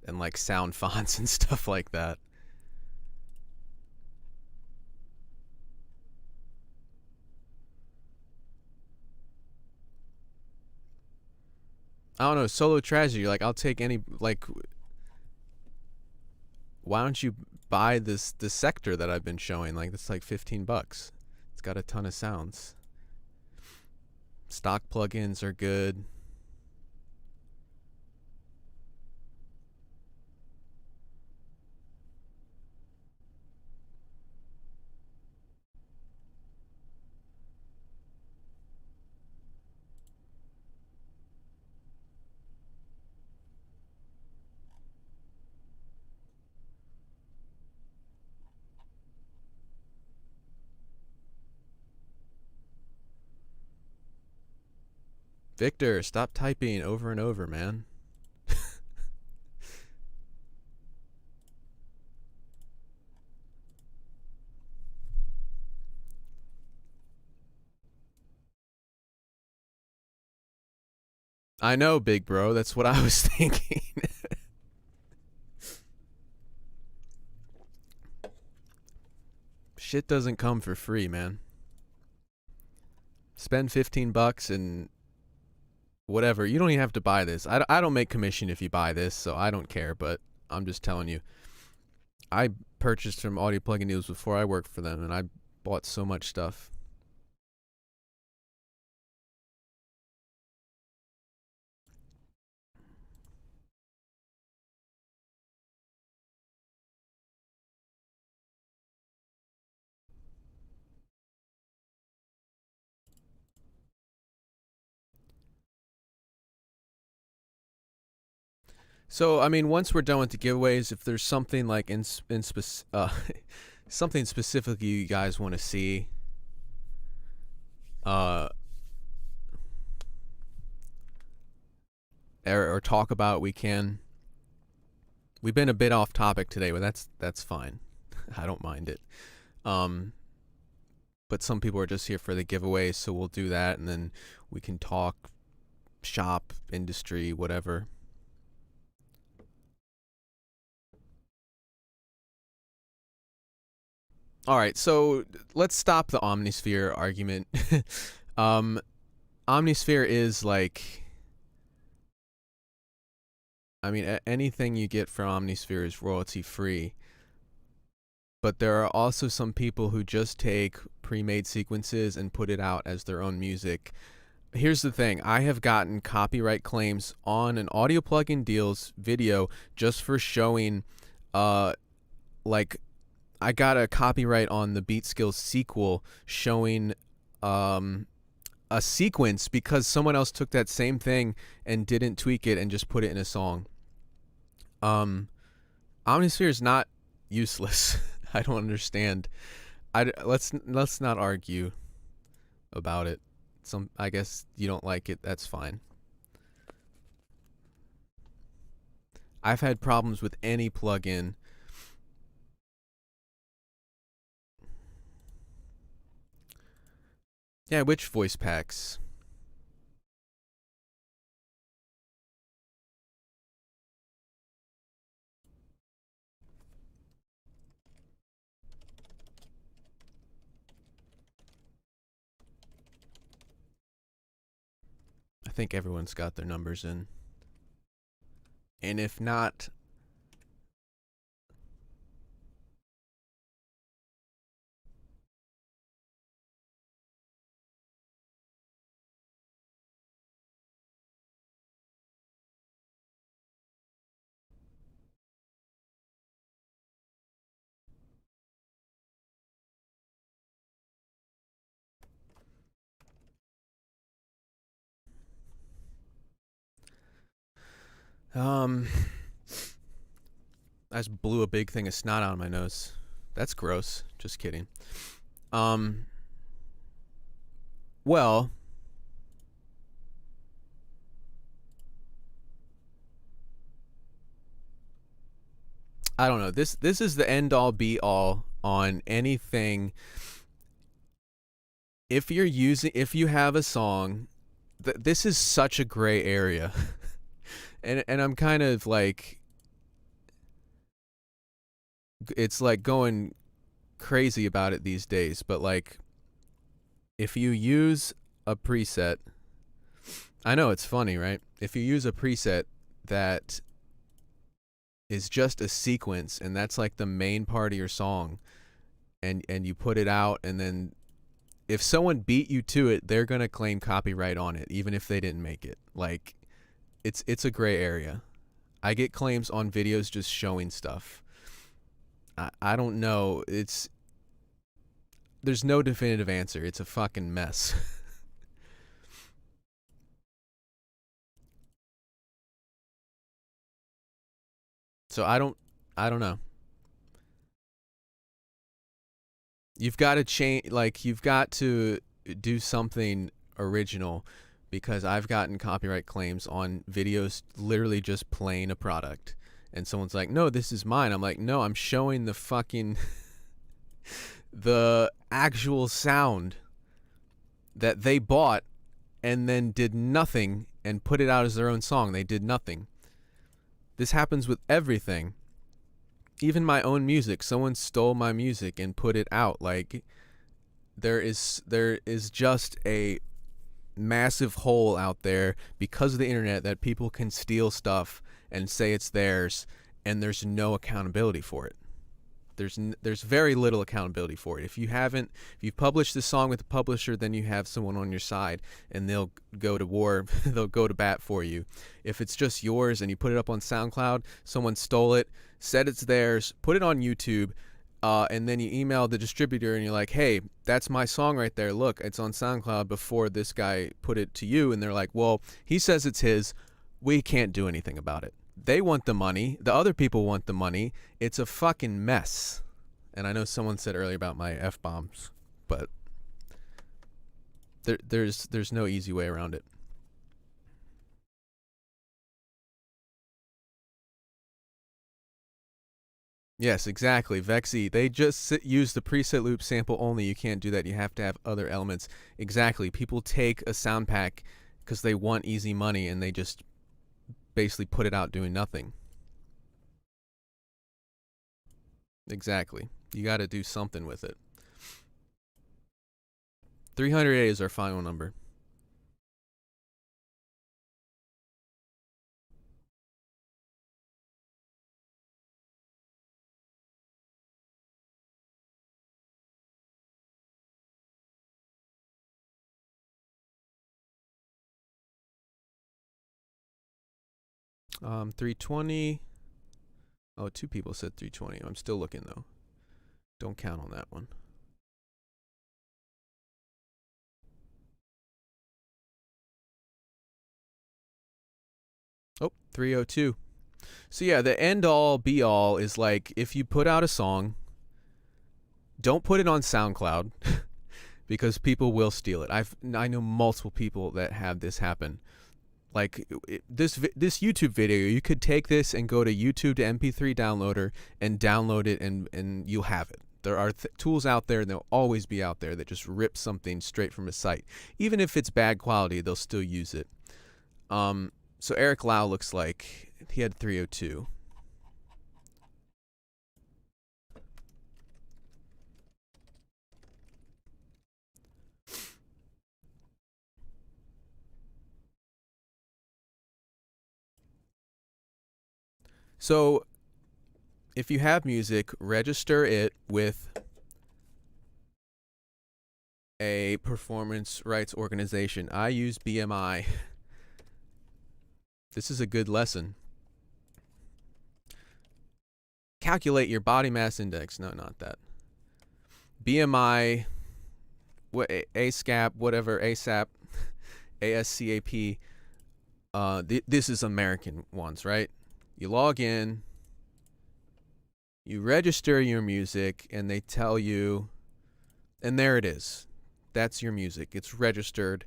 And like sound fonts and stuff like that. I don't know, Solo Tragedy, like I'll take any, like, why don't you buy this sector that I've been showing? Like, it's like $15. It's got a ton of sounds. Stock plugins are good. Victor, stop typing over and over, man. I know, big bro. That's what I was thinking. Shit doesn't come for free, man. Spend $15 and whatever. You don't even have to buy this. I don't make commission if you buy this, so I don't care, but I'm just telling you. I purchased from Audio Plugin Deals before I worked for them, and I bought so much stuff. So, I mean, once we're done with the giveaways, if there's something like something specifically you guys want to see, or talk about, we can. We've been a bit off topic today, but that's fine. I don't mind it. But some people are just here for the giveaways, so we'll do that, and then we can talk shop, industry, whatever. All right, so let's stop the Omnisphere argument. Omnisphere is like, I mean, anything you get from Omnisphere is royalty free. But there are also some people who just take pre-made sequences and put it out as their own music. Here's the thing. I have gotten copyright claims on an Audio Plugin Deals video just for showing, like, I got a copyright on the Beat Skills sequel showing a sequence because someone else took that same thing and didn't tweak it and just put it in a song. Omnisphere is not useless. I don't understand. Let's not argue about it. I guess you don't like it. That's fine. I've had problems with any plugin. Yeah, which voice packs? I think everyone's got their numbers in. And if not, I just blew a big thing of snot out of my nose. That's gross. Just kidding. Well, I don't know. This is the end all be all on anything. If you have a song, this is such a gray area. and I'm kind of like, it's like going crazy about it these days, but like, if you use a preset, I know it's funny, right? If you use a preset that is just a sequence and that's like the main part of your song, and you put it out, and then if someone beat you to it, they're going to claim copyright on it even if they didn't make it. Like, it's a gray area. I get claims on videos just showing stuff. I don't know. There's no definitive answer. It's a fucking mess. So I don't know. You've got to change, like, you've got to do something original, because I've gotten copyright claims on videos literally just playing a product, and someone's like, "No, this is mine." I'm like, "No, I'm showing the fucking the actual sound that they bought and then did nothing and put it out as their own song. They did nothing." This happens with everything. Even my own music. Someone stole my music and put it out. Like, there is just a massive hole out there because of the internet that people can steal stuff and say it's theirs, and there's no accountability for it. There's very little accountability for it. If you've published this song with the publisher, then you have someone on your side, and they'll go to war. They'll go to bat for you. If it's just yours and you put it up on SoundCloud, someone stole it, said it's theirs, put it on YouTube, and then you email the distributor and you're like, "Hey, that's my song right there. Look, it's on SoundCloud before this guy put it to you." And they're like, "Well, he says it's his. We can't do anything about it." They want the money. The other people want the money. It's a fucking mess. And I know someone said earlier about my F-bombs, but there's no easy way around it. Yes, exactly. Vexy, they just use the preset loop sample only. You can't do that. You have to have other elements. Exactly. People take a sound pack because they want easy money, and they just basically put it out doing nothing. Exactly. You got to do something with it. 308 is our final number. Um, 320. Oh, two people said 320. I'm still looking, though. Don't count on that one. Oh, 302. So yeah, the end all be all is like, if you put out a song, don't put it on SoundCloud because people will steal it. I know multiple people that have this happen. Like, this YouTube video, you could take this and go to YouTube to MP3 downloader and download it, and you'll have it. There are tools out there, and they'll always be out there, that just rip something straight from a site. Even if it's bad quality, they'll still use it. So Eric Lau looks like he had 302. So if you have music, register it with a performance rights organization. I use BMI. This is a good lesson. Calculate your body mass index. No, not that. BMI, ASCAP, whatever, ASAP, ASCAP. this is American ones, right? You log in, you register your music, and they tell you, and there it is. That's your music. It's registered.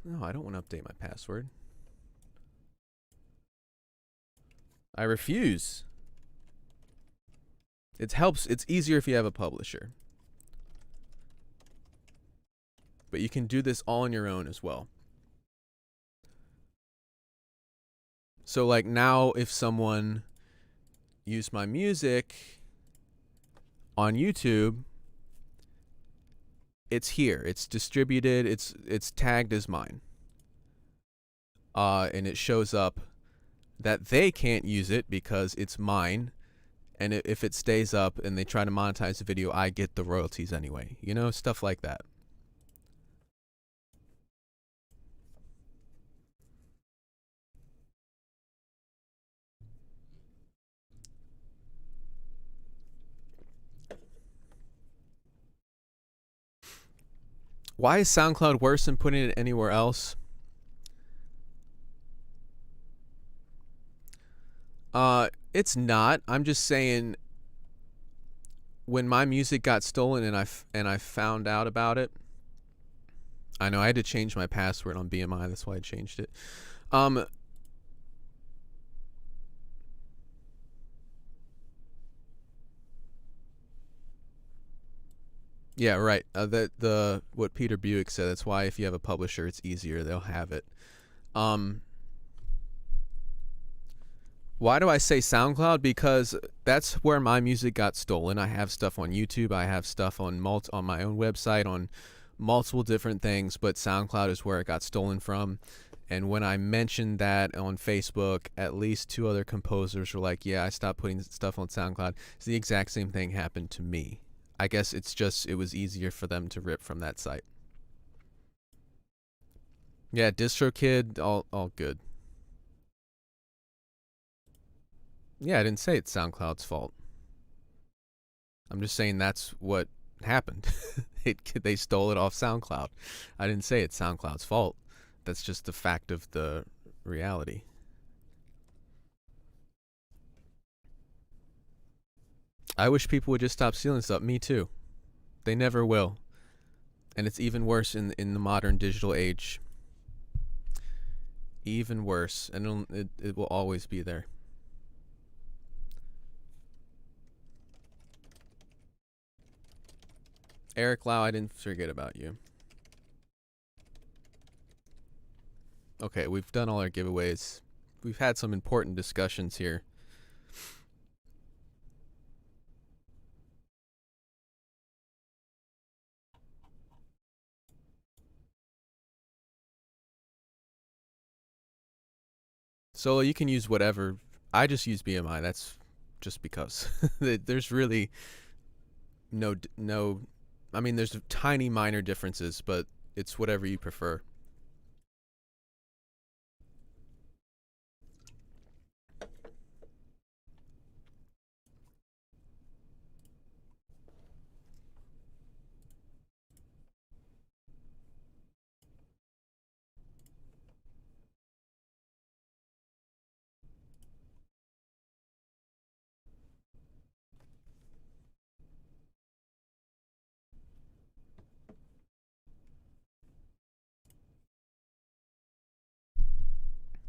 No, I don't want to update my password. I refuse. It helps. It's easier if you have a publisher. But you can do this all on your own as well. So like now if someone used my music on YouTube, it's here. It's distributed. It's tagged as mine. And it shows up that they can't use it because it's mine. And if it stays up and they try to monetize the video, I get the royalties anyway. You know, stuff like that. Why is SoundCloud worse than putting it anywhere else? It's not. I'm just saying when my music got stolen and I found out about it, I know I had to change my password on BMI, that's why I changed it. Yeah, right. What Peter Buick said, that's why if you have a publisher, it's easier. They'll have it. Why do I say SoundCloud? Because that's where my music got stolen. I have stuff on YouTube. I have stuff on my own website on multiple different things, but SoundCloud is where it got stolen from. And when I mentioned that on Facebook, at least 2 other composers were like, yeah, I stopped putting stuff on SoundCloud. It's the exact same thing happened to me. I guess it's just it was easier for them to rip from that site. Yeah, DistroKid, all good. Yeah, I didn't say it's SoundCloud's fault. I'm just saying that's what happened. They stole it off SoundCloud. I didn't say it's SoundCloud's fault. That's just the fact of the reality. I wish people would just stop stealing stuff. Me too. They never will. And it's even worse in the modern digital age. Even worse. And it will always be there. Eric Lau, I didn't forget about you. Okay, we've done all our giveaways. We've had some important discussions here. So you can use whatever. I just use BMI. That's just because. There's really no. I mean, there's tiny minor differences, but it's whatever you prefer.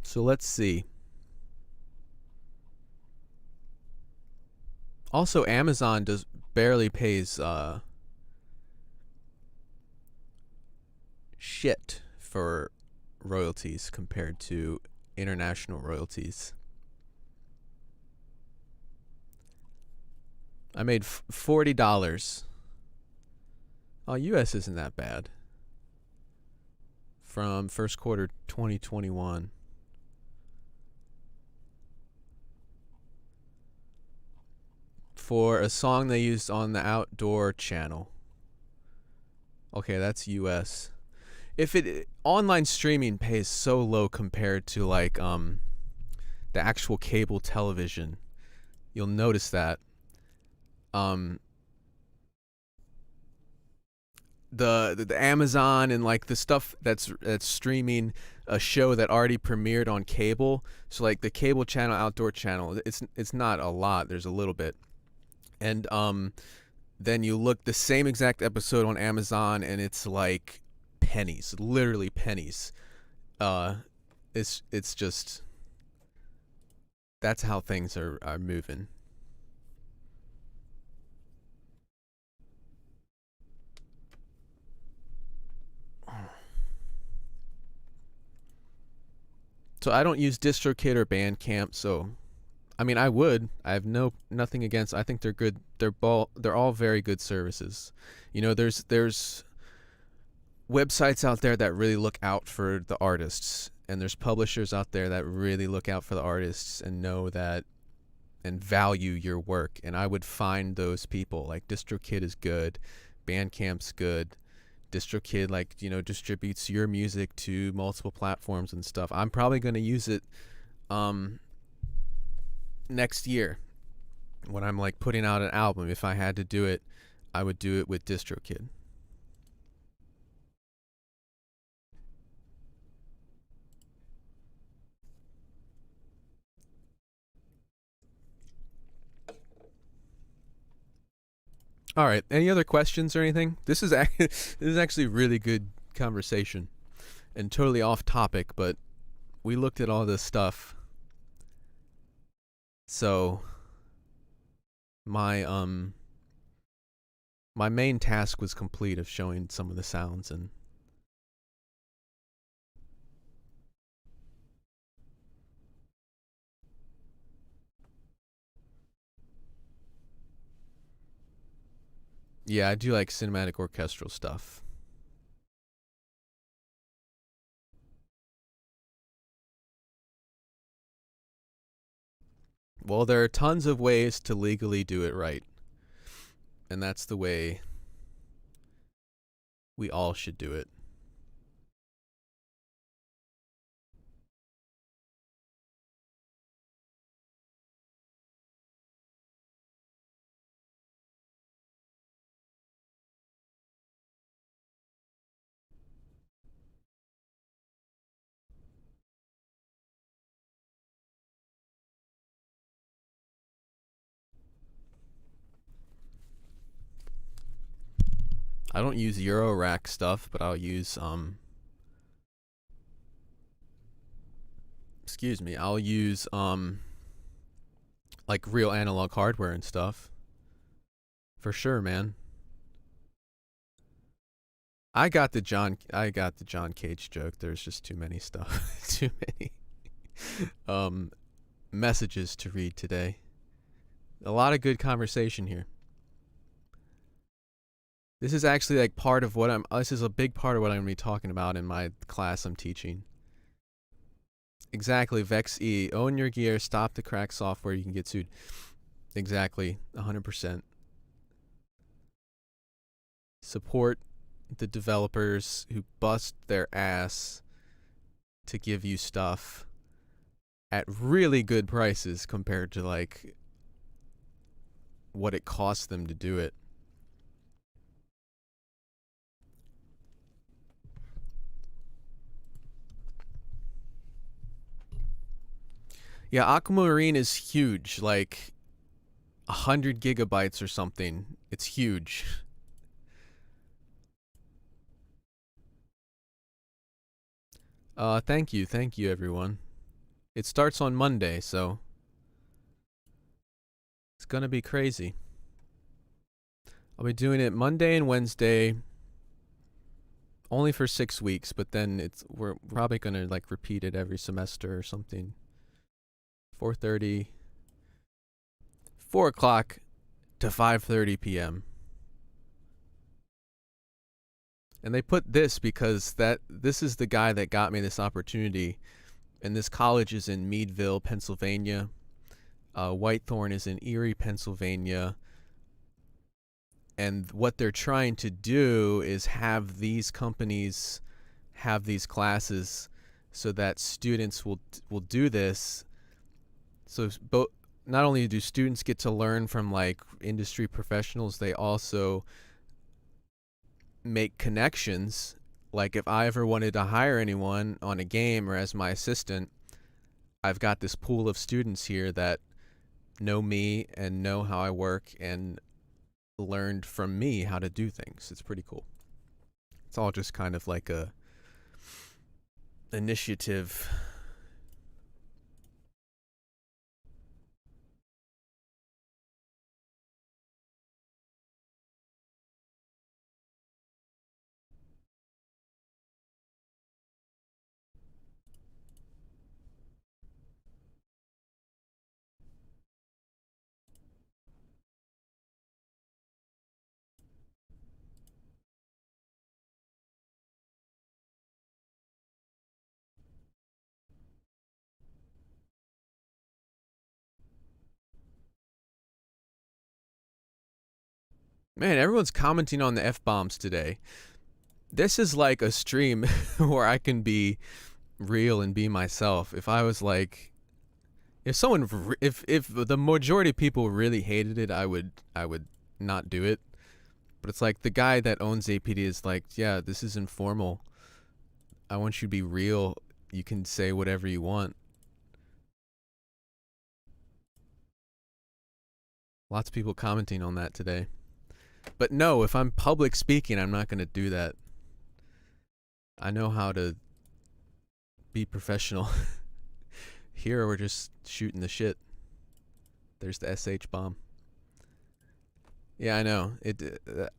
So let's see. Also, Amazon barely pays shit for royalties compared to international royalties. I made $40. Oh, US isn't that bad. From first quarter 2021. For a song they used on the outdoor channel. Okay, that's US. If online streaming pays so low compared to like the actual cable television, you'll notice that. the Amazon and like the stuff that's streaming a show that already premiered on cable. So like the cable channel, outdoor channel, it's not a lot. There's a little bit, and then you look the same exact episode on Amazon, and it's like pennies, literally pennies. Uh, it's just that's how things are moving. So I don't use DistroKid or Bandcamp. So, I mean, I would. I have nothing against. I think they're good. They're all very good services. You know, there's websites out there that really look out for the artists, and there's publishers out there that really look out for the artists and know that and value your work. And I would find those people. Like DistroKid is good, Bandcamp's good. DistroKid, like, you know, distributes your music to multiple platforms and stuff. I'm probably going to use it next year when I'm like putting out an album. If I had to do it, I would do it with DistroKid. All right. Any other questions or anything? This is actually really good conversation and totally off topic, but we looked at all this stuff. So my my main task was complete of showing some of the sounds. And yeah, I do like cinematic orchestral stuff. Well, there are tons of ways to legally do it right. And that's the way we all should do it. I don't use Eurorack stuff, but I'll use excuse me, I'll use like real analog hardware and stuff. For sure, man. I got the John Cage joke. There's just too many stuff. Too many messages to read today. A lot of good conversation here. This is actually like part of what this is a big part of what I'm going to be talking about in my class I'm teaching. Exactly, Vex E. Own your gear, stop the crack software, you can get sued. Exactly, 100%. Support the developers who bust their ass to give you stuff at really good prices compared to like what it costs them to do it. Yeah, Aquamarine is huge, like 100 gigabytes or something. It's huge. Thank you everyone. It starts on Monday, so it's gonna be crazy. I'll be doing it Monday and Wednesday, only for 6 weeks, but then we're probably gonna like repeat it every semester or something. 4:30, 4 o'clock to 5:30 p.m. And they put this because this is the guy that got me this opportunity. And this college is in Meadville, Pennsylvania. Whitethorn is in Erie, Pennsylvania. And what they're trying to do is have these companies have these classes so that students will do this. So not only do students get to learn from like industry professionals, they also make connections. Like if I ever wanted to hire anyone on a game or as my assistant, I've got this pool of students here that know me and know how I work and learned from me how to do things. It's pretty cool. It's all just kind of like a initiative. Man, everyone's commenting on the F-bombs today. This is like a stream where I can be real and be myself. If I was like, if the majority of people really hated it, I would not do it. But it's like the guy that owns APD is like, yeah, this is informal. I want you to be real. You can say whatever you want. Lots of people commenting on that today. But no, if I'm public speaking, I'm not going to do that. I know how to be professional. Here we're just shooting the shit. There's the SH bomb. Yeah, I know.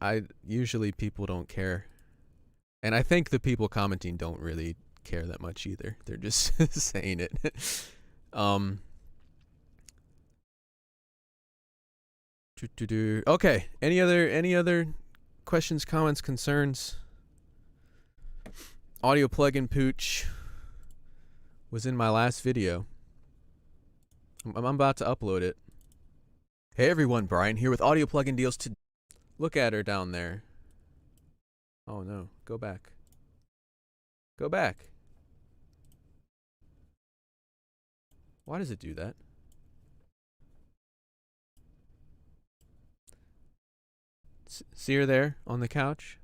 I usually people don't care. And I think the people commenting don't really care that much either. They're just saying it. Okay. Any other questions, comments, concerns? Audio plugin pooch was in my last video. I'm about to upload it. Hey everyone, Brian here with audio plugin deals to look at her down there. Oh no, go back. Go back. Why does it do that? See her there on the couch?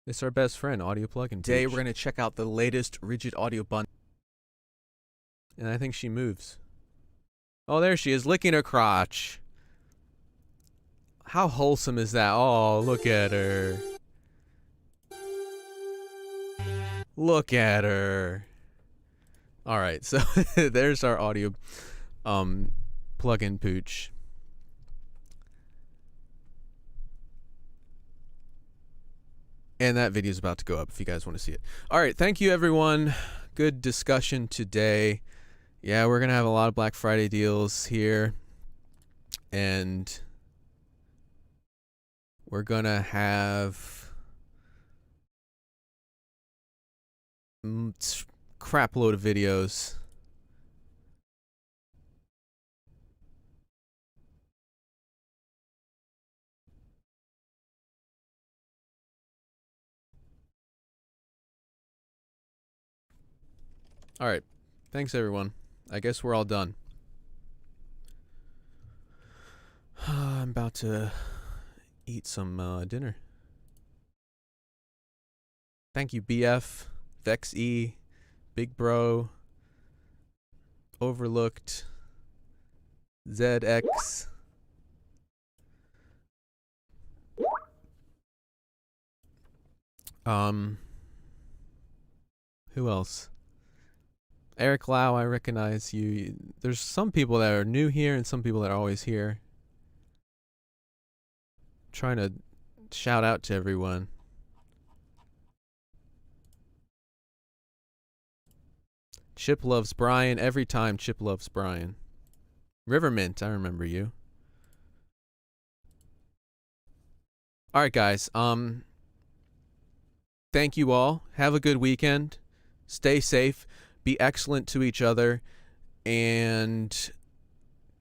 It's our best friend, audio plugin. Today we're going to check out the latest rigid audio bundle. And I think she moves. Oh, there she is, licking her crotch. How wholesome is that? Oh, look at her. Look at her. All right, so there's our audio plugin pooch. And that video is about to go up if you guys want to see it. All right, thank you everyone. Good discussion today. Yeah, we're going to have a lot of Black Friday deals here. And we're going to have crap load of videos. All right. Thanks, everyone. I guess we're all done. I'm about to eat some dinner. Thank you, BF, Vex E, Big Bro, Overlooked, ZX. Who else? Eric Lau, I recognize you. There's some people that are new here and some people that are always here. I'm trying to shout out to everyone. Chip loves Brian. Every time Chip loves Brian. Rivermint, I remember you. All right, guys. Thank you all. Have a good weekend. Stay safe. Be excellent to each other. And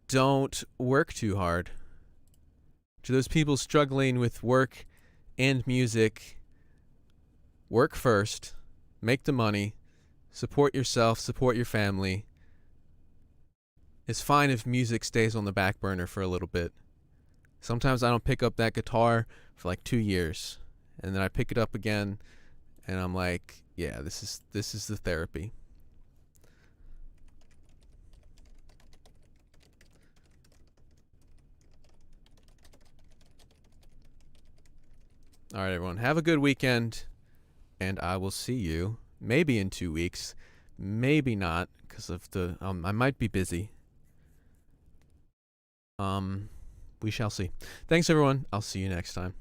don't work too hard. To those people struggling with work and music, work first. Make the money. Support yourself. Support your family. It's fine if music stays on the back burner for a little bit. Sometimes I don't pick up that guitar for like 2 years, and then I pick it up again, and I'm like, yeah, this is the therapy. All right, everyone, have a good weekend, and I will see you maybe in 2 weeks, maybe not, because of the I might be busy. We shall see. Thanks, everyone. I'll see you next time.